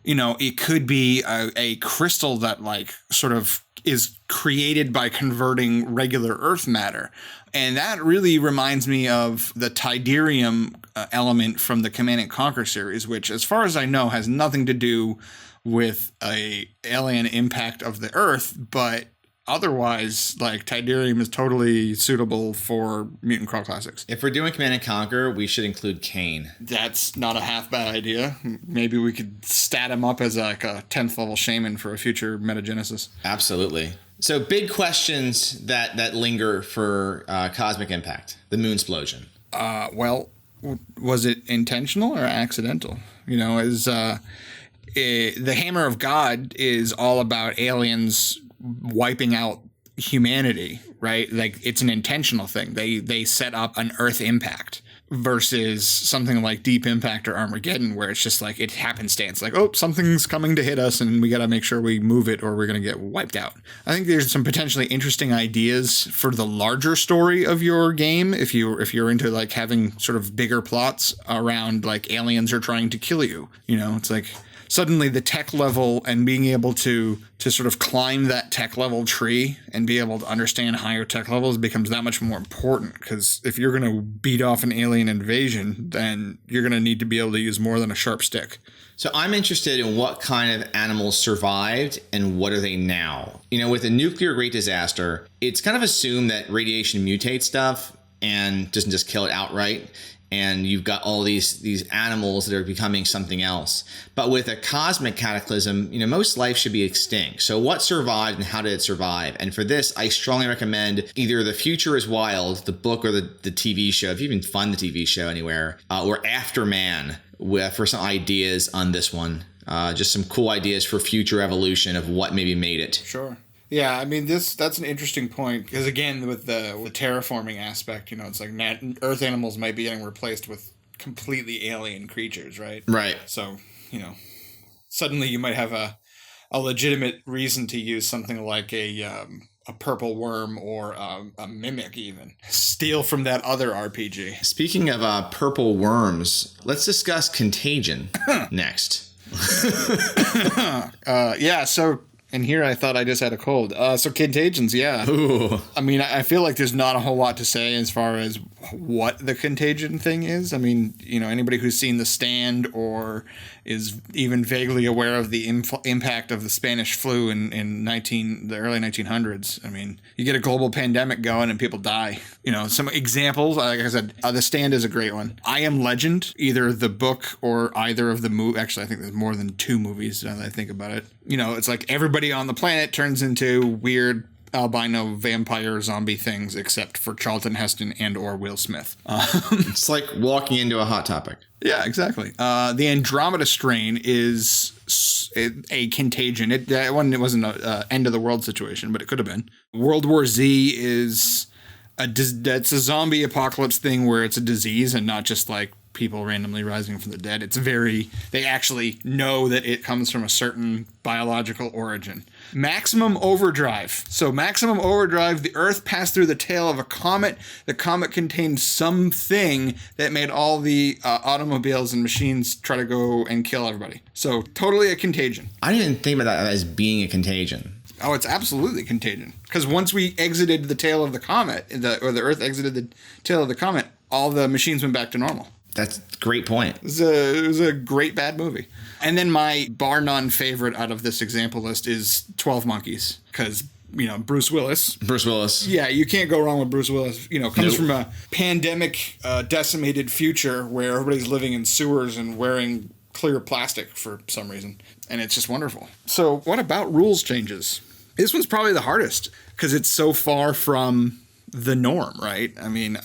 you know, it could be a crystal that like sort of is created by converting regular Earth matter. And that really reminds me of the Tidarium element from the Command & Conquer series, which, as far as I know, has nothing to do with a alien impact of the Earth, but otherwise, like, Tidarium is totally suitable for Mutant Crawl Classics. If we're doing Command & Conquer, we should include Kane. That's not a half bad idea. Maybe we could stat him up as like a 10th level shaman for a future metagenesis. Absolutely. So big questions that linger for Cosmic Impact, the moon explosion. Well, was it intentional or accidental? You know, the Hammer of God is all about aliens wiping out humanity, right? Like, it's an intentional thing. They set up an Earth impact versus something like Deep Impact or Armageddon, where it's just like it happenstance, like, oh, something's coming to hit us and we got to make sure we move it or we're going to get wiped out. I think there's some potentially interesting ideas for the larger story of your game if you're into like having sort of bigger plots around like aliens are trying to kill you. You know, it's like suddenly the tech level and being able to sort of climb that tech level tree and be able to understand higher tech levels becomes that much more important, because if you're going to beat off an alien invasion, then you're going to need to be able to use more than a sharp stick. So I'm interested in what kind of animals survived and what are they now? You know, with a nuclear great disaster, it's kind of assumed that radiation mutates stuff and doesn't just kill it outright. And you've got all these animals that are becoming something else. But with a cosmic cataclysm, you know, most life should be extinct. So what survived and how did it survive? And for this, I strongly recommend either The Future is Wild, the book, or the TV show, if you can find the TV show anywhere, or After Man, for some ideas on this one. Just some cool ideas for future evolution of what maybe made it. Sure. Yeah, I mean, that's an interesting point, because again, with the terraforming aspect, you know, it's like Earth animals might be getting replaced with completely alien creatures, right? Right. So, you know, suddenly you might have a legitimate reason to use something like a purple worm or a mimic even. Steal from that other RPG. Speaking of purple worms, let's discuss Contagion next. Yeah, so... And here I thought I just had a cold. So Contagions, yeah. Ooh. I mean, I feel like there's not a whole lot to say as far as what the Contagion thing is. I mean, you know, anybody who's seen The Stand or is even vaguely aware of the impact of the Spanish flu in the early 1900s. I mean, you get a global pandemic going and people die. You know, some examples, like I said, The Stand is a great one. I Am Legend, either the book or either of the movie. Actually, I think there's more than 2 movies now that I think about it. You know, it's like everybody on the planet turns into weird albino vampire zombie things except for Charlton Heston and or Will Smith. It's like walking into a Hot Topic. Yeah, exactly. The Andromeda strain is a contagion. That one, it wasn't an end of the world situation, but it could have been. World War Z is that's a zombie apocalypse thing where it's a disease and not just like people randomly rising from the dead. They actually know that it comes from a certain biological origin. Maximum Overdrive. So Maximum Overdrive, the Earth passed through the tail of a comet. The comet contained something that made all the automobiles and machines try to go and kill everybody. So totally a contagion. I didn't think about that as being a contagion. Oh, it's absolutely contagion. Because once we exited the tail of the comet, or the Earth exited the tail of the comet, all the machines went back to normal. That's a great point. It was a great bad movie. And then my bar none favorite out of this example list is 12 Monkeys. Because, you know, Bruce Willis. Yeah, you can't go wrong with Bruce Willis. You know, comes from a pandemic decimated future where everybody's living in sewers and wearing clear plastic for some reason. And it's just wonderful. So what about rules changes? This one's probably the hardest because it's so far from the norm, right? I mean,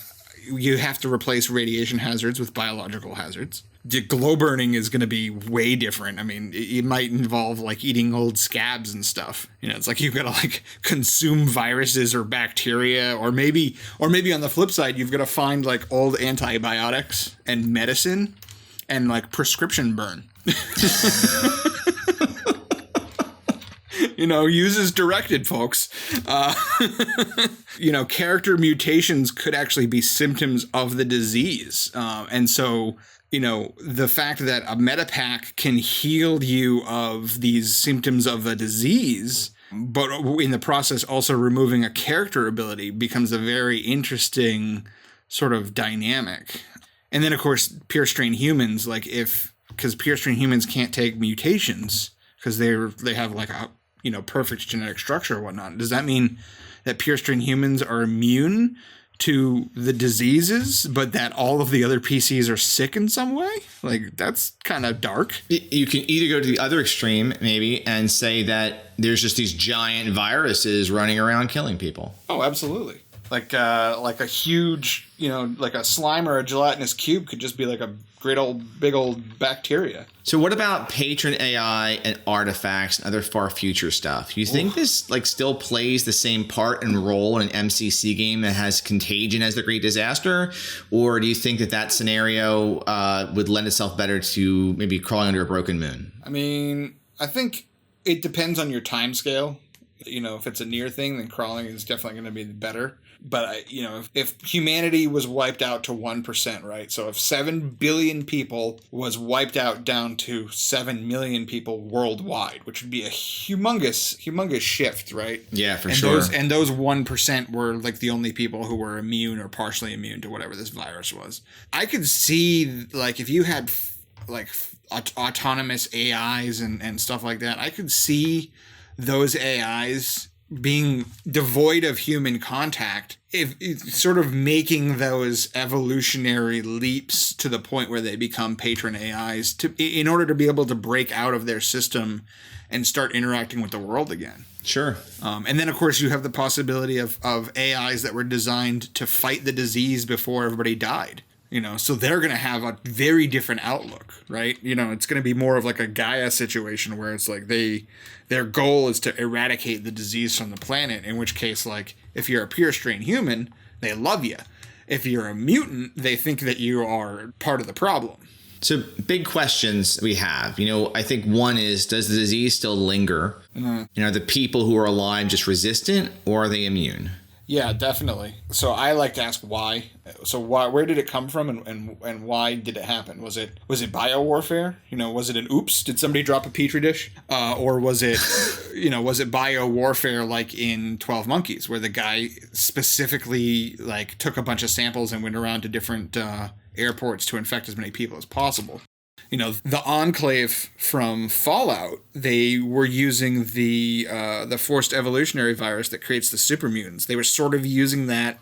you have to replace radiation hazards with biological hazards. the glow burning is going to be way different. I mean, it might involve like eating old scabs and stuff. You know, it's like you've got to like consume viruses or bacteria, or maybe on the flip side, you've got to find like old antibiotics and medicine and like prescription burn. You know, use as directed, folks. You know, character mutations could actually be symptoms of the disease. And so, you know, the fact that a metapack can heal you of these symptoms of a disease, but in the process also removing a character ability, becomes a very interesting sort of dynamic. And then, of course, pure strain humans, like because pure strain humans can't take mutations because they have like a, you know, perfect genetic structure or whatnot. Does that mean that pure strain humans are immune to the diseases, but that all of the other PCs are sick in some way? Like, that's kind of dark. You can either go to the other extreme, maybe, and say that there's just these giant viruses running around killing people. Oh, absolutely. Like a huge, you know, like a slime or a gelatinous cube could just be like a great old, big old bacteria. So what about patron AI and artifacts and other far future stuff? Do you think this like still plays the same part and role in an MCC game that has Contagion as the great disaster? Or do you think that scenario would lend itself better to maybe crawling under a broken moon? I mean, I think it depends on your time scale. You know, if it's a near thing, then crawling is definitely going to be better. But, you know, if humanity was wiped out to 1%, right? So if 7 billion people was wiped out down to 7 million people worldwide, which would be a humongous shift, right? Yeah, for sure. And those 1% were like the only people who were immune or partially immune to whatever this virus was. I could see, like, if you had, like, autonomous AIs and stuff like that, I could see those AIs being devoid of human contact, if sort of making those evolutionary leaps to the point where they become patron AIs in order to be able to break out of their system and start interacting with the world again. Sure. And then, of course, you have the possibility of AIs that were designed to fight the disease before everybody died. You know, so they're going to have a very different outlook, right? You know, it's going to be more of like a Gaia situation where it's like their goal is to eradicate the disease from the planet, in which case, like, if you're a pure strain human, they love you. If you're a mutant, they think that you are part of the problem. So big questions we have. You know, I think one is, does the disease still linger? Mm-hmm. You know, are the people who are alive just resistant, or are they immune? Yeah, definitely. So I like to ask why. So where did it come from, and why did it happen? Was it biowarfare? You know, was it an oops? Did somebody drop a petri dish? Or was it, you know, was it biowarfare like in 12 Monkeys, where the guy specifically like took a bunch of samples and went around to different airports to infect as many people as possible? You know, the Enclave from Fallout, they were using the forced evolutionary virus that creates the super mutants. They were sort of using that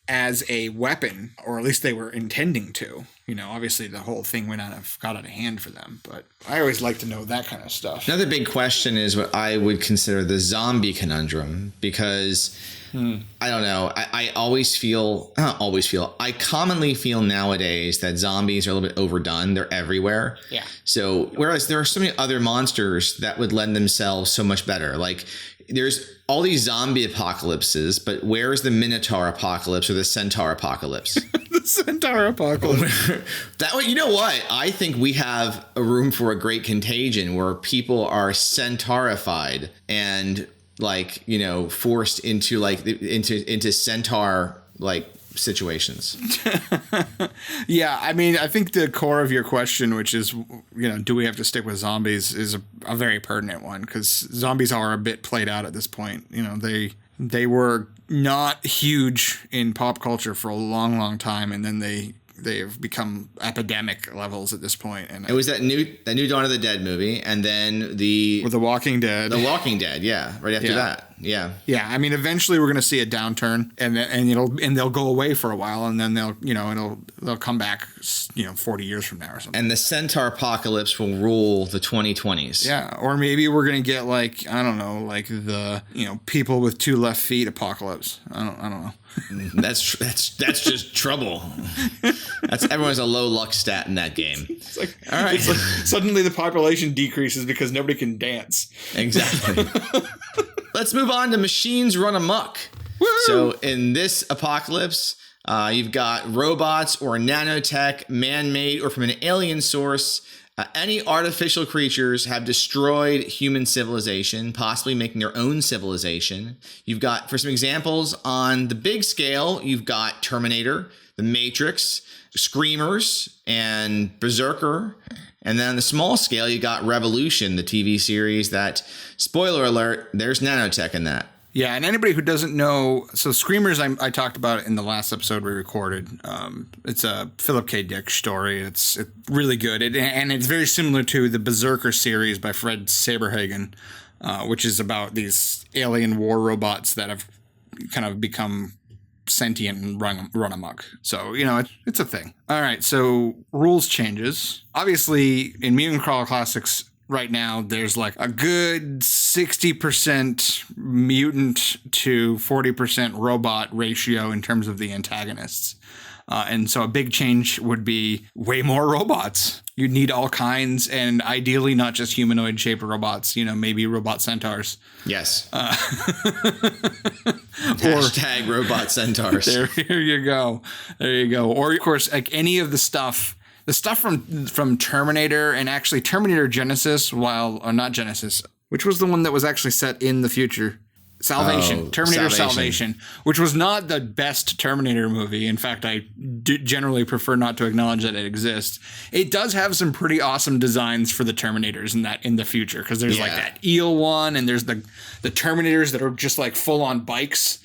as a weapon, or at least they were intending to. You know, obviously the whole thing got out of hand for them, but I always like to know that kind of stuff. Another big question is what I would consider the zombie conundrum, because I don't know. I commonly feel nowadays that zombies are a little bit overdone. They're everywhere. Yeah. So whereas there are so many other monsters that would lend themselves so much better. Like there's all these zombie apocalypses, but where's the Minotaur apocalypse or the Centaur apocalypse? The Centaur apocalypse. That way, you know what? I think we have a room for a great Contagion where people are centaurified and, like, you know, forced into like into centaur like situations. Yeah, I mean, I think the core of your question, which is, you know, do we have to stick with zombies, is a very pertinent one, because zombies are a bit played out at this point. You know, they were not huge in pop culture for a long time, and then they have become epidemic levels at this point. And it was that new Dawn of the Dead movie, and then with The Walking Dead. The Walking Dead, yeah, right after that. Yeah. Yeah, I mean, eventually we're going to see a downturn, and they'll go away for a while, and then they'll come back, you know, 40 years from now or something. And the Centaur apocalypse will rule the 2020s. Yeah, or maybe we're going to get, like, I don't know, like the, you know, people with 2 left feet apocalypse. I don't know. That's just trouble. Everyone's a low luck stat in that game. It's like, All right. it's like suddenly the population decreases because nobody can dance. Exactly. Let's move on to machines run amok. Woo! So in this apocalypse, you've got robots or nanotech, man-made or from an alien source. Any artificial creatures have destroyed human civilization, possibly making their own civilization. You've got, for some examples, on the big scale, you've got Terminator, The Matrix, Screamers, and Berserker. And then on the small scale, you got Revolution, the TV series that, spoiler alert, there's nanotech in that. Yeah, and anybody who doesn't know, so Screamers, I talked about it in the last episode we recorded. It's a Philip K. Dick story. It's really good, and it's very similar to the Berserker series by Fred Saberhagen, which is about these alien war robots that have kind of become sentient and run amok. So, it's a thing. All right, so rules changes. Obviously, in Mutant Crawl Classics, right now, there's like a good 60% mutant to 40% robot ratio in terms of the antagonists. And so a big change would be way more robots. You'd need all kinds, and ideally not just humanoid-shaped robots, maybe robot centaurs. Yes. Hashtag robot centaurs. There you go. Or, of course, like any of the stuff from Terminator, and actually Terminator Genesis, not Genesis, which was the one that was actually set in the future. Terminator Salvation, which was not the best Terminator movie. In fact, I generally prefer not to acknowledge that it exists. It does have some pretty awesome designs for the Terminators in the future, because there's like that eel one, and there's the Terminators that are just like full on bikes.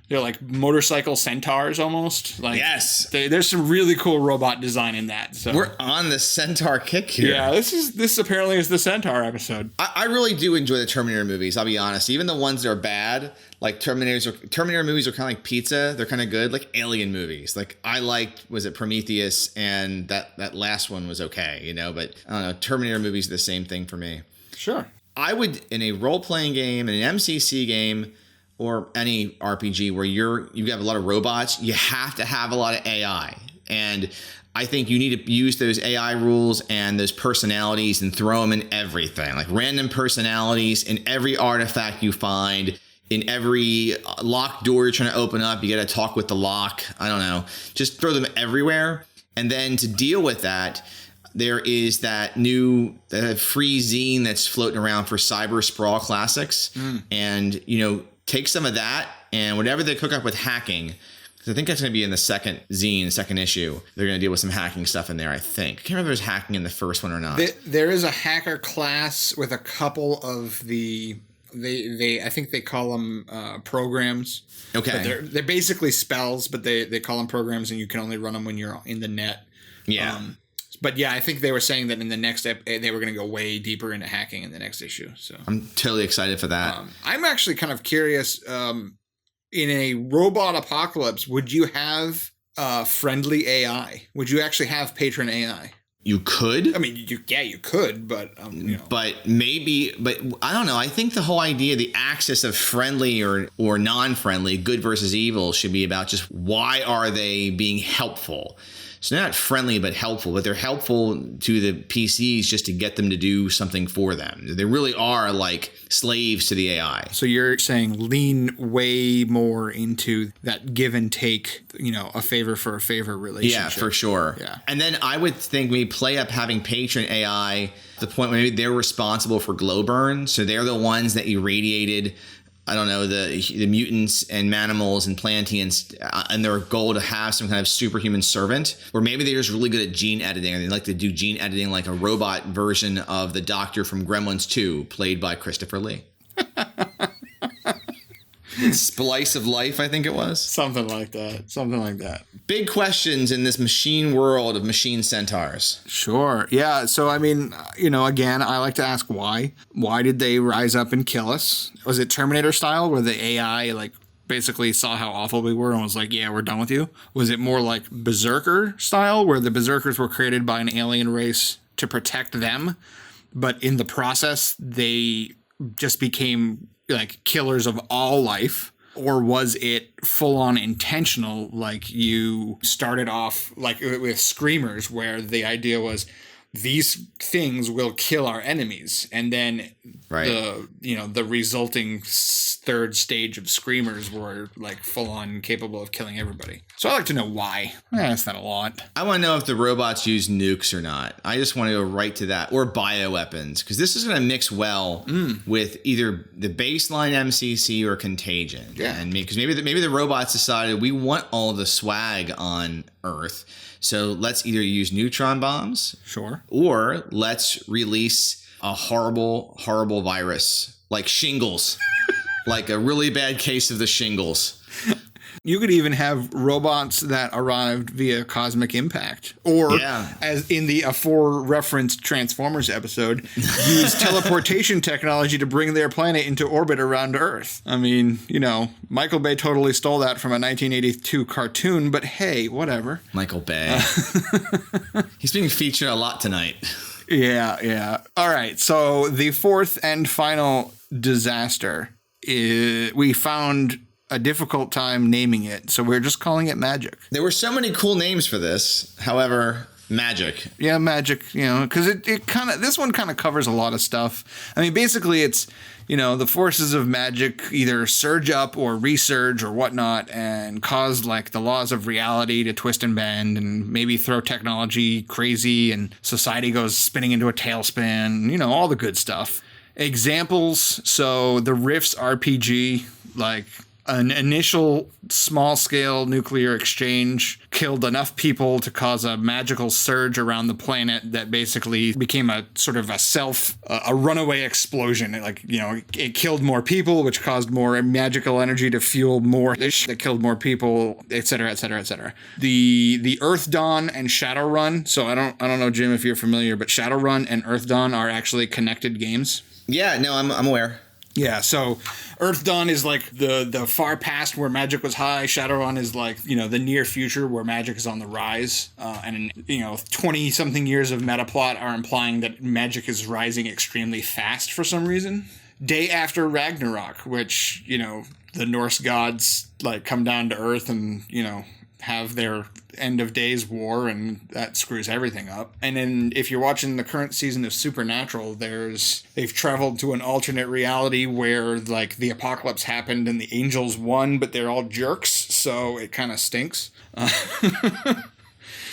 They're like motorcycle centaurs almost. Like, yes. There's some really cool robot design in that. So we're on the centaur kick here. Yeah, this apparently is the centaur episode. I really do enjoy the Terminator movies, I'll be honest. Even the ones that are bad, like Terminator movies are kind of like pizza. They're kind of good, like Alien movies. Like I liked, was it Prometheus, and that last one was okay, but I don't know, Terminator movies are the same thing for me. Sure. I would, in a role-playing game, in an MCC game, or any RPG where you have a lot of robots, you have to have a lot of AI. And I think you need to use those AI rules and those personalities and throw them in everything. Like random personalities in every artifact you find, in every locked door you're trying to open up, you got to talk with the lock. I don't know. Just throw them everywhere. And then to deal with that, there is that new free zine that's floating around for Cyber Sprawl Classics. And, take some of that and whatever they cook up with hacking, because I think that's going to be in the second issue. They're going to deal with some hacking stuff in there, I think. I can't remember if there's hacking in the first one or not. There is a hacker class with a couple of I think they call them programs. Okay. They're basically spells, but they call them programs, and you can only run them when you're in the net. Yeah. But yeah, I think they were saying that in the next they were going to go way deeper into hacking in the next issue. So I'm totally excited for that. I'm actually kind of curious. In a robot apocalypse, would you have friendly AI? Would you actually have patron AI? You could. I mean, you could, but But I don't know. I think the whole idea, the axis of friendly or non-friendly, good versus evil, should be about just why are they being helpful. So they're not friendly but helpful, but they're helpful to the PCs just to get them to do something for them. They really are like slaves to the AI. So you're saying lean way more into that give and take, a favor for a favor relationship. Yeah, for sure. Yeah. And then I would think we play up having patron AI to the point where maybe they're responsible for Glowburn. So they're the ones that irradiated, I don't know, the mutants and manimals and plantians, and their goal to have some kind of superhuman servant, or maybe they're just really good at gene editing and they like to do gene editing like a robot version of the Doctor from Gremlins 2, played by Christopher Lee. Splice of Life, I think it was. Something like that. Big questions in this machine world of machine centaurs. Sure. Yeah. So, I mean, again, I like to ask why. Why did they rise up and kill us? Was it Terminator style where the AI, basically saw how awful we were and was like, yeah, we're done with you? Was it more like Berserker style where the Berserkers were created by an alien race to protect them, but in the process, they just became killers of all life? or was it full on intentional? Like you started off like with Screamers, where the idea was these things will kill our enemies, and then the resulting third stage of Screamers were like full on capable of killing everybody. So I'd like to know why. That's not a lot. I want to know if the robots use nukes or not. I just want to go right to that, or bioweapons, because this is going to mix well with either the baseline MCC or Contagion. Yeah, and because maybe the robots decided we want all the swag on Earth. So let's either use neutron bombs, sure, or let's release a horrible, horrible virus like shingles, like a really bad case of the shingles. You could even have robots that arrived via cosmic impact, or as in the aforereferenced Transformers episode, use teleportation technology to bring their planet into orbit around Earth. I mean, Michael Bay totally stole that from a 1982 cartoon, but hey, whatever. Michael Bay. He's being featured a lot tonight. Yeah. All right, so the fourth and final disaster we found a difficult time naming it, so we're just calling it Magic. There were so many cool names for this. However, Magic. Yeah, Magic, because this one kind of covers a lot of stuff. I mean, basically it's, the forces of magic either surge up or resurge or whatnot and cause like the laws of reality to twist and bend and maybe throw technology crazy and society goes spinning into a tailspin, all the good stuff. Examples, so the Rifts RPG, like an initial small-scale nuclear exchange killed enough people to cause a magical surge around the planet that basically became a sort of a runaway explosion. It killed more people, which caused more magical energy to fuel more that killed more people, et cetera, et cetera, et cetera. The Earth Dawn and Shadowrun. So I don't know, Jim, if you're familiar, but Shadowrun and Earth Dawn are actually connected games. Yeah, no, I'm aware. Yeah, so Earth Dawn is like the far past where magic was high. Shadowrun is like, the near future where magic is on the rise. And 20-something years of meta plot are implying that magic is rising extremely fast for some reason. Day after Ragnarok, which, the Norse gods like come down to Earth and, have their end of days war, and that screws everything up. And then if you're watching the current season of Supernatural, they've traveled to an alternate reality where like the apocalypse happened and the angels won, but they're all jerks, so it kind of stinks.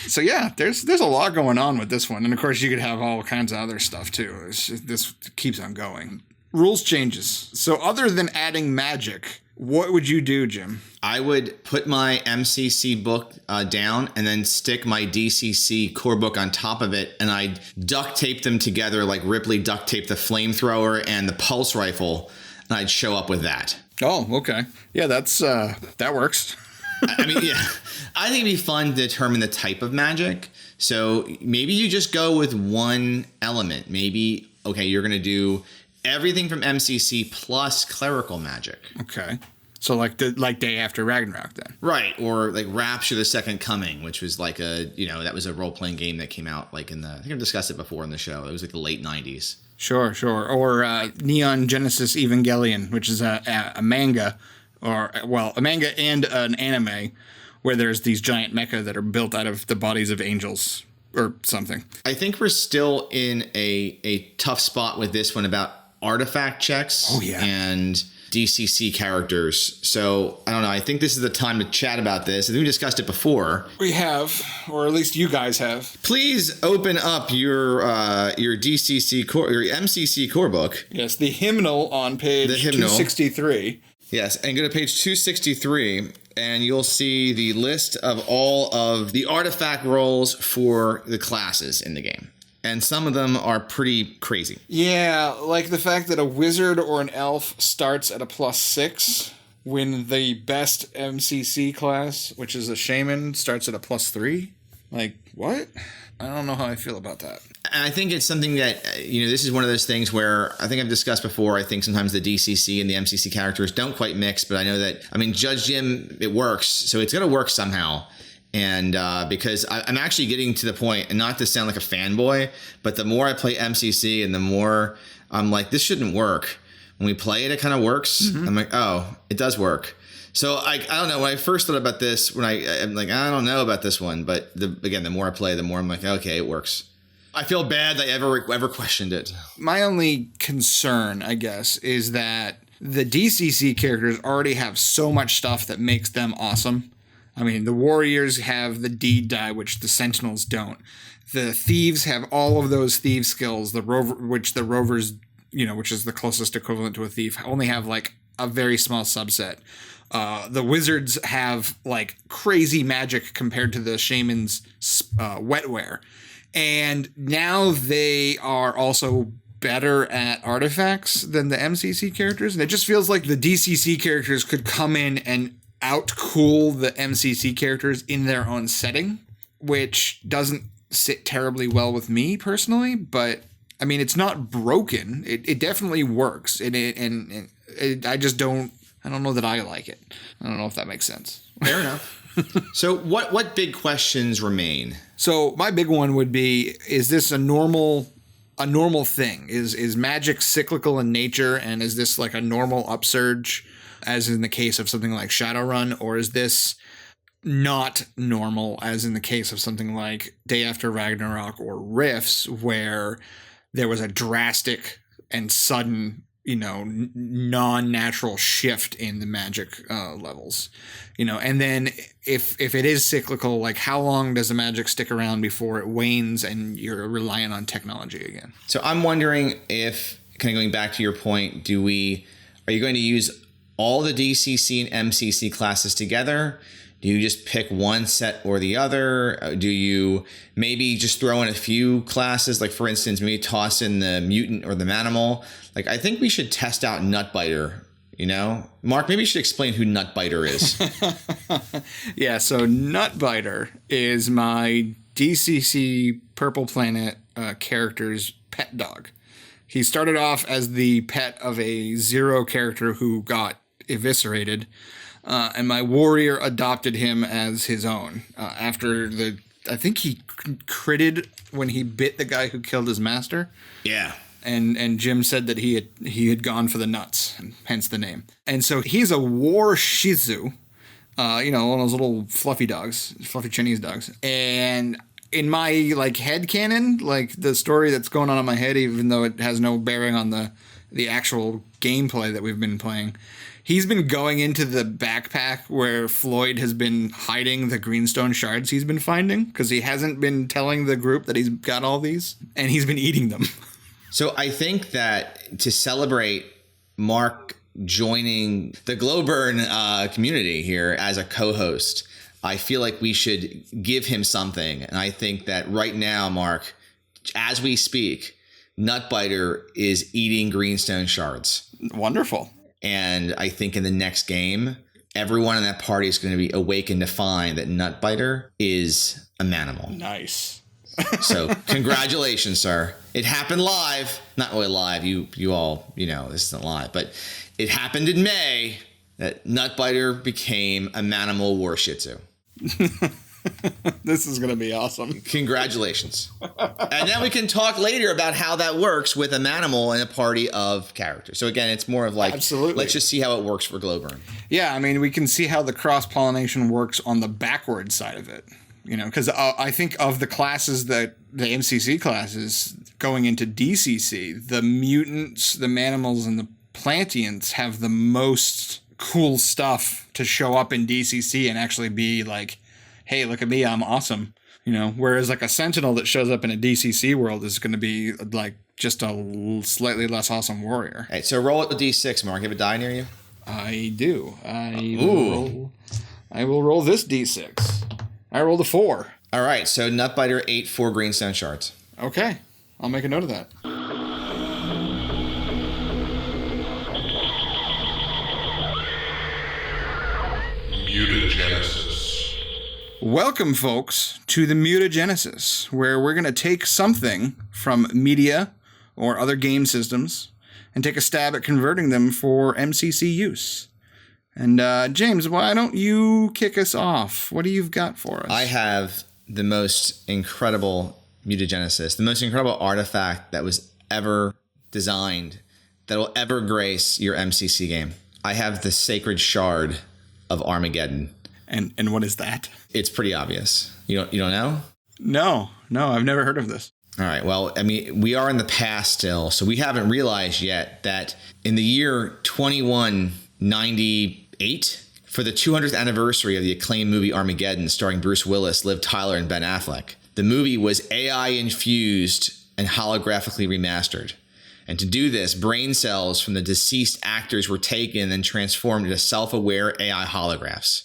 So yeah, there's a lot going on with this one, and of course you could have all kinds of other stuff too. This keeps on going. Rules changes. So other than adding magic, what would you do, Jim? I would put my MCC book down and then stick my DCC core book on top of it, and I'd duct tape them together like Ripley duct taped the flamethrower and the pulse rifle, and I'd show up with that. Oh, okay. Yeah, that works. I mean, yeah. I think it'd be fun to determine the type of magic. So maybe you just go with one element. Maybe, okay, you're going to do everything from MCC plus clerical magic. Okay. So like Day After Ragnarok then. Right. Or like Rapture the Second Coming, which was like that was a role-playing game that came out like I think I've discussed it before in the show. It was like the late 90s. Sure. Or Neon Genesis Evangelion, which is a manga, a manga and an anime where there's these giant mecha that are built out of the bodies of angels or something. I think we're still in a tough spot with this one about artifact checks and DCC characters. So I don't know. I think this is the time to chat about this. I think we discussed it before. We have, or at least you guys have. Please open up your DCC core, your MCC core book. Yes, the hymnal on page 263. Yes, and go to page 263, and you'll see the list of all of the artifact rolls for the classes in the game. And some of them are pretty crazy. Yeah, like the fact that a wizard or an elf starts at a +6 when the best MCC class, which is a shaman, starts at a +3. Like, what? I don't know how I feel about that. And I think it's something that, this is one of those things where I think I've discussed before. I think sometimes the DCC and the MCC characters don't quite mix, but I know that, Judge Jim, it works. So it's going to work somehow. And because I'm actually getting to the point, and not to sound like a fanboy, but the more I play MCC and the more I'm like, this shouldn't work. When we play it, it kind of works. Mm-hmm. I'm like, oh, it does work. So I don't know. When I first thought about this, I'm like, I don't know about this one. But the more I play, the more I'm like, okay, it works. I feel bad that I ever questioned it. My only concern, I guess, is that the DCC characters already have so much stuff that makes them awesome. I mean, the Warriors have the deed die, which the Sentinels don't. The Thieves have all of those thief skills, which the Rovers, which is the closest equivalent to a thief, only have like a very small subset. The Wizards have like crazy magic compared to the Shaman's wetware. And now they are also better at artifacts than the MCC characters. And it just feels like the DCC characters could come in and outcool the MCC characters in their own setting, which doesn't sit terribly well with me personally. But I mean, it's not broken. It definitely works. I don't know that I like it. I don't know if that makes sense. Fair enough. So what big questions remain? So my big one would be, is this a normal thing? Is magic cyclical in nature, and is this like a normal upsurge, as in the case of something like Shadowrun, or is this not normal, as in the case of something like Day After Ragnarok or Rifts, where there was a drastic and sudden non-natural shift in the magic levels, and then if it is cyclical, like how long does the magic stick around before it wanes and you're relying on technology again? So I'm wondering if, kind of going back to your point, are you going to use all the DCC and MCC classes together? Do you just pick one set or the other? Do you maybe just throw in a few classes? Like, for instance, maybe toss in the Mutant or the Manimal. Like, I think we should test out Nutbiter, Mark, maybe you should explain who Nutbiter is. Yeah, so Nutbiter is my DCC Purple Planet character's pet dog. He started off as the pet of a Zero character who got eviscerated. And my warrior adopted him as his own after I think he critted when he bit the guy who killed his master. Yeah. And Jim said that he had gone for the nuts, hence the name. And so he's a war Shih Tzu, one of those little fluffy dogs, fluffy Chinese dogs. And in my head canon, the story that's going on in my head, even though it has no bearing on the actual gameplay that we've been playing, he's been going into the backpack where Floyd has been hiding the greenstone shards he's been finding, because he hasn't been telling the group that he's got all these, and he's been eating them. So I think that to celebrate Mark joining the Glowburn community here as a co-host, I feel like we should give him something. And I think that right now, Mark, as we speak, Nutbiter is eating greenstone shards. Wonderful. And I think in the next game, everyone in that party is going to be awakened to find that Nutbiter is a manimal. Nice. So congratulations, sir. It happened live. Not really live. You all, this isn't live. But it happened in May that Nutbiter became a manimal war Shih Tzu. This is going to be awesome. Congratulations. And then we can talk later about how that works with a manimal and a party of characters. So again, it's more of Absolutely. Let's just see how it works for Glowburn. Yeah, I mean, we can see how the cross-pollination works on the backward side of it. Because I think of the classes that the MCC classes going into DCC, the mutants, the manimals, and the plantians have the most cool stuff to show up in DCC and actually be like, hey, look at me, I'm awesome. Whereas a sentinel that shows up in a DCC world is going to be just a slightly less awesome warrior. All right, so roll it with D6, Mark. You have a die near you? I do. I will roll this D6. I rolled a 4. All right, so Nutbiter ate 4 greenstone shards. Okay, I'll make a note of that. Mutagenesis. Welcome, folks, to the Mutagenesis, where we're going to take something from media or other game systems and take a stab at converting them for MCC use. And James, why don't you kick us off? What do you've got for us? I have the most incredible mutagenesis, the most incredible artifact that was ever designed that will ever grace your MCC game. I have the Sacred Shard of Armageddon. And what is that? It's pretty obvious. You don't know? No, I've never heard of this. All right. Well, I mean, we are in the past still, so we haven't realized yet that in the year 2198, for the 200th anniversary of the acclaimed movie Armageddon, starring Bruce Willis, Liv Tyler, and Ben Affleck, the movie was AI infused and holographically remastered. And to do this, brain cells from the deceased actors were taken and transformed into self-aware AI holographs.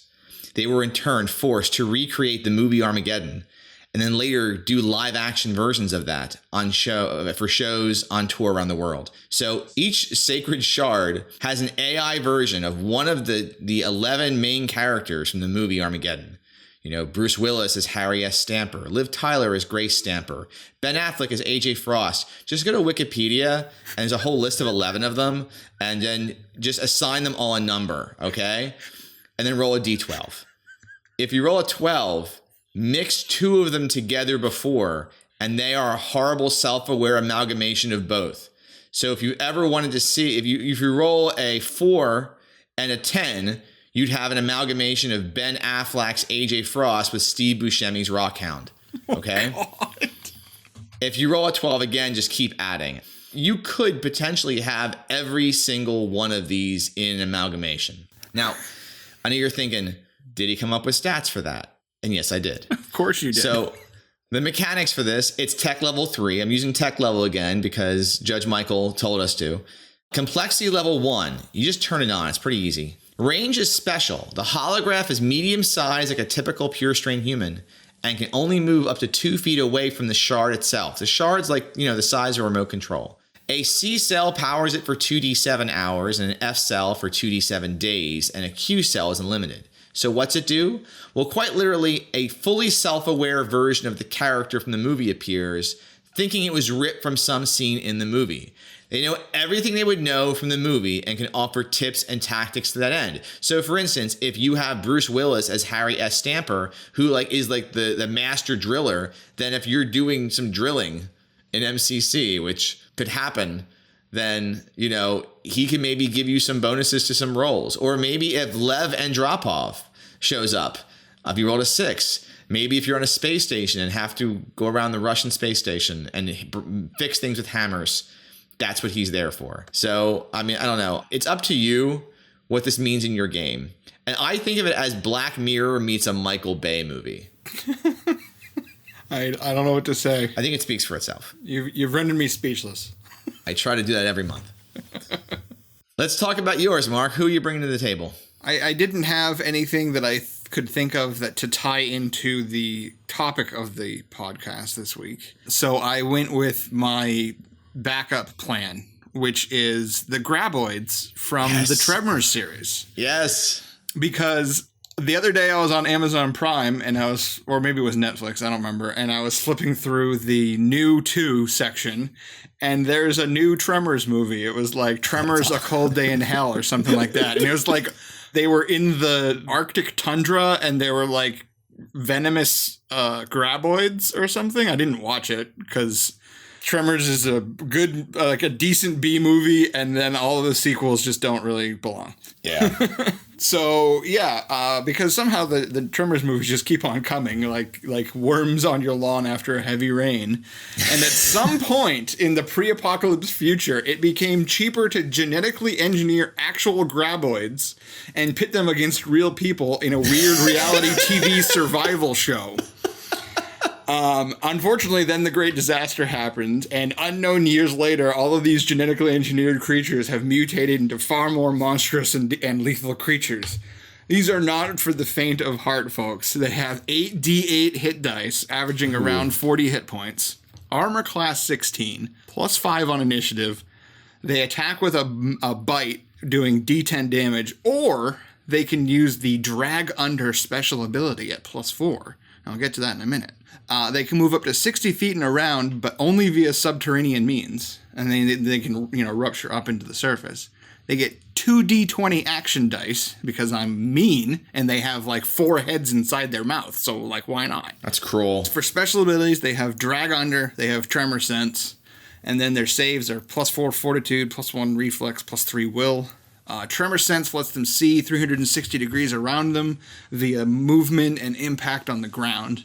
They were in turn forced to recreate the movie Armageddon, and then later do live action versions of that for shows on tour around the world. So each sacred shard has an AI version of one of the 11 main characters from the movie Armageddon. You know, Bruce Willis is Harry S. Stamper, Liv Tyler is Grace Stamper, Ben Affleck is AJ Frost. Just go to Wikipedia, and there's a whole list of 11 of them, and then just assign them all a number, okay? And then roll a d12. If you roll a 12, mix 2 of them together before, and they are a horrible self-aware amalgamation of both. So if you ever wanted to see, if you roll a 4 and a 10, you'd have an amalgamation of Ben Affleck's AJ Frost with Steve Buscemi's Rockhound. Okay? Oh, God. If you roll a 12 again, just keep adding. You could potentially have every single one of these in an amalgamation. Now, I know you're thinking, did he come up with stats for that? And yes, I did. Of course you did. So the mechanics for this, it's tech level 3. I'm using tech level again because Judge Michael told us to. Complexity level 1, you just turn it on. It's pretty easy. Range is special. The holograph is medium size like a typical pure strain human and can only move up to 2 feet away from the shard itself. The shard's like, the size of a remote control. A C cell powers it for 2d7 hours and an F cell for 2d7 days, and a Q cell is unlimited. So what's it do? Well, quite literally, a fully self-aware version of the character from the movie appears, thinking it was ripped from some scene in the movie. They know everything they would know from the movie and can offer tips and tactics to that end. So for instance, if you have Bruce Willis as Harry S. Stamper, who is the master driller, then if you're doing some drilling in MCC, which could happen, then, he can maybe give you some bonuses to some rolls. Or maybe if Lev Andropov shows up, if you rolled a 6, maybe if you're on a space station and have to go around the Russian space station and fix things with hammers, that's what he's there for. So, I mean, I don't know. It's up to you what this means in your game. And I think of it as Black Mirror meets a Michael Bay movie. I don't know what to say. I think it speaks for itself. You've rendered me speechless. I try to do that every month. Let's talk about yours, Mark. Who are you bringing to the table? I didn't have anything that I could think of to tie into the topic of the podcast this week. So I went with my backup plan, which is the Graboids from the Tremors series. Yes. Because the other day I was on Amazon Prime and or maybe it was Netflix, I don't remember, and I was flipping through the new 2 section, and there's a new Tremors movie. It was like Tremors, A Cold Day in Hell or something like that. And it was like they were in the Arctic tundra and they were like venomous graboids or something. I didn't watch it because Tremors is a good, a decent B movie, and then all of the sequels just don't really belong. Yeah. So, because somehow the Tremors movies just keep on coming, like worms on your lawn after a heavy rain. And at some point in the pre-apocalypse future, it became cheaper to genetically engineer actual graboids and pit them against real people in a weird reality TV survival show. Unfortunately, then the great disaster happened, and unknown years later, all of these genetically engineered creatures have mutated into far more monstrous and lethal creatures. These are not for the faint of heart, folks. They have 8d8 hit dice, averaging around 40 hit points. Armor class 16, plus 5 on initiative. They attack with a bite, doing d10 damage, or they can use the drag under special ability at plus 4. I'll get to that in a minute. They can move up to 60 feet and around, but only via subterranean means. And they can, rupture up into the surface. They get 2d20 action dice because I'm mean, and they have 4 heads inside their mouth. So, why not? That's cruel. For special abilities, they have drag under, they have tremor sense, and then their saves are plus 4 fortitude, plus 1 reflex, plus 3 will. Tremor Sense lets them see 360 degrees around them via movement and impact on the ground.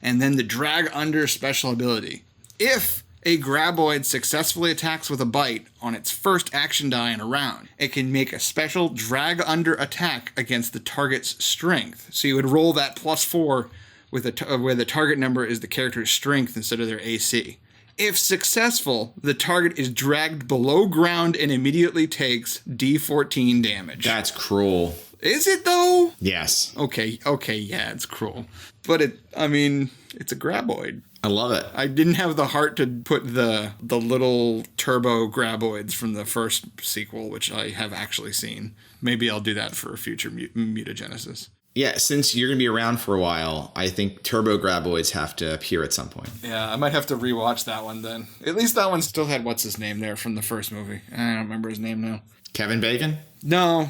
And then the Drag Under special ability. If a graboid successfully attacks with a bite on its first action die in a round, it can make a special Drag Under attack against the target's strength. So you would roll that +4 with where the target number is the character's strength instead of their AC. If successful, the target is dragged below ground and immediately takes D14 damage. That's cruel. Is it though? Yes. Okay, yeah, it's cruel. But it's a graboid. I love it. I didn't have the heart to put the little turbo graboids from the first sequel, which I have actually seen. Maybe I'll do that for a future mutagenesis. Yeah, since you're going to be around for a while, I think turbo graboids have to appear at some point. Yeah, I might have to rewatch that one then. At least that one still had what's his name there from the first movie. I don't remember his name now. Kevin Bacon? No.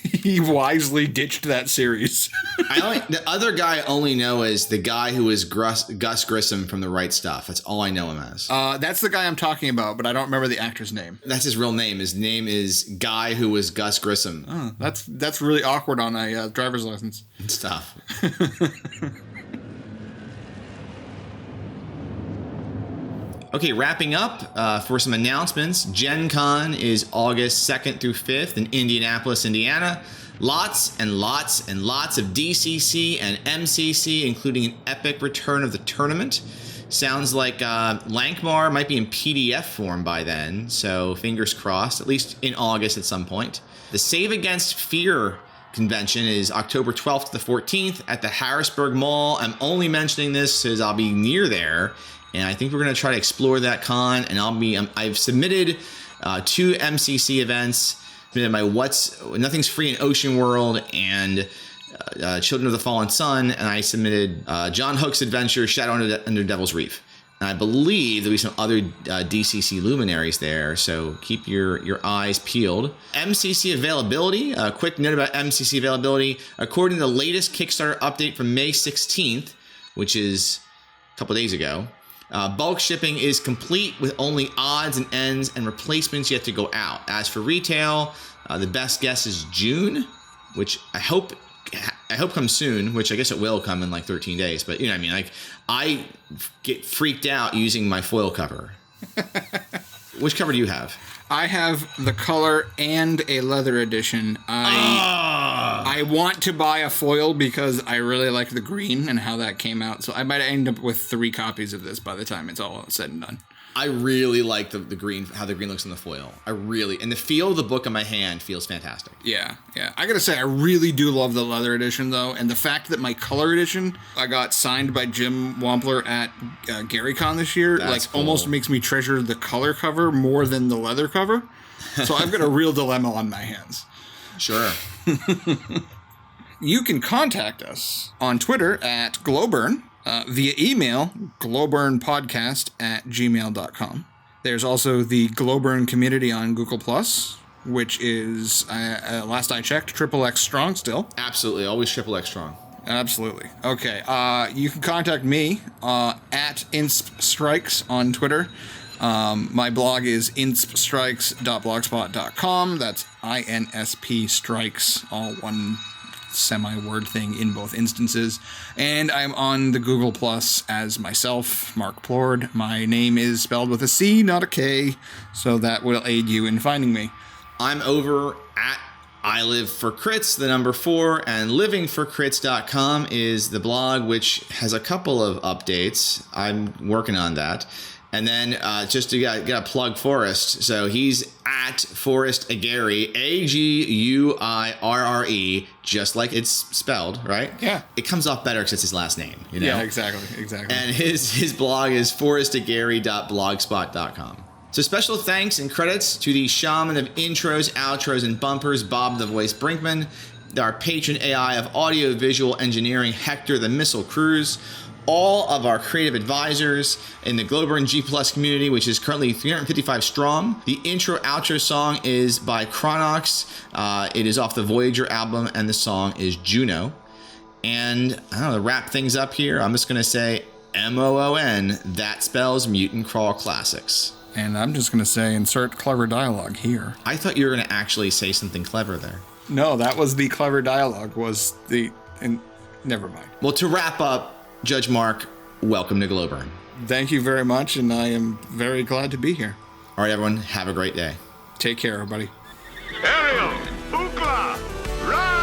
He wisely ditched that series. The other guy I only know is the guy who is Gus Grissom from The Right Stuff. That's all I know him as. That's the guy I'm talking about, but I don't remember the actor's name. That's his real name. His name is Guy Who Was Gus Grissom. Oh, that's really awkward on a driver's license. It's tough. Okay, wrapping up for some announcements. Gen Con is August 2nd through 5th in Indianapolis, Indiana. Lots and lots and lots of DCC and MCC, including an epic return of the tournament. Sounds like Lankmar might be in PDF form by then, so fingers crossed, at least in August at some point. The Save Against Fear convention is October 12th to the 14th at the Harrisburg Mall. I'm only mentioning this because I'll be near there. And I think we're going to try to explore that con. And I've submitted 2 MCC events. Submitted my Nothing's Free in Ocean World and Children of the Fallen Sun. And I submitted John Hook's Adventure, Shadow Under Devil's Reef. And I believe there'll be some other DCC luminaries there. So keep your eyes peeled. MCC availability. A quick note about MCC availability. According to the latest Kickstarter update from May 16th, which is a couple days ago, bulk shipping is complete with only odds and ends and replacements yet to go out. As for retail, the best guess is June, which I hope comes soon, which I guess it will come in like 13 days. But you know what I mean? Like, I get freaked out using my foil cover. Which cover do you have? I have the color and a leather edition. I want to buy a foil because I really like the green and how that came out. So I might end up with 3 copies of this by the time it's all said and done. I really like the green, how the green looks on the foil. And the feel of the book in my hand feels fantastic. Yeah. I gotta say, I really do love the leather edition though. And the fact that my color edition, I got signed by Jim Wampler at GaryCon this year, That's cool. Almost makes me treasure the color cover more than the leather cover. So I've got a real dilemma on my hands. Sure. You can contact us on Twitter at Glowburn, via email, glowburnpodcast@gmail.com. There's also the Glowburn community on Google+, which is, last I checked, XXX strong still. Absolutely. Always XXX strong. Absolutely. Okay. You can contact me at InspStrikes on Twitter. My blog is inspstrikes.blogspot.com. That's INSP strikes, all one semi-word thing in both instances. And I'm on the Google Plus as myself, Mark Plord. My name is spelled with a C, not a K, so that will aid you in finding me. I'm over at I Live for Crits, the number 4, and livingforcrits.com is the blog, which has a couple of updates. I'm working on that. And then just to get a plug Forrest. So he's at Forrest Aguirre, Aguirre, just like it's spelled, right? Yeah. It comes off better because it's his last name, you know? Yeah, exactly. And his blog is forrestaguirre.blogspot.com. So special thanks and credits to the shaman of intros, outros, and bumpers, Bob the Voice Brinkman, our patron AI of audio-visual engineering, Hector the Missile Cruz, all of our creative advisors in the Glowburn G Plus community, which is currently 355 strong. The intro-outro song is by Chronox. It is off the Voyager album, and the song is Juno. And I don't know, to wrap things up here, I'm just going to say MOON, that spells Mutant Crawl Classics. And I'm just going to say insert clever dialogue here. I thought you were going to actually say something clever there. No, that was the clever dialogue and never mind. Well, to wrap up, Judge Mark, welcome to Glowburn. Thank you very much, and I am very glad to be here. All right, everyone, have a great day. Take care, everybody. Ariel, Ookla, ride!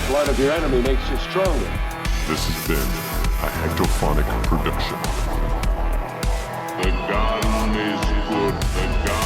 Blood of your enemy makes you stronger. This has been a Hectophonic production. The gun is good. The gun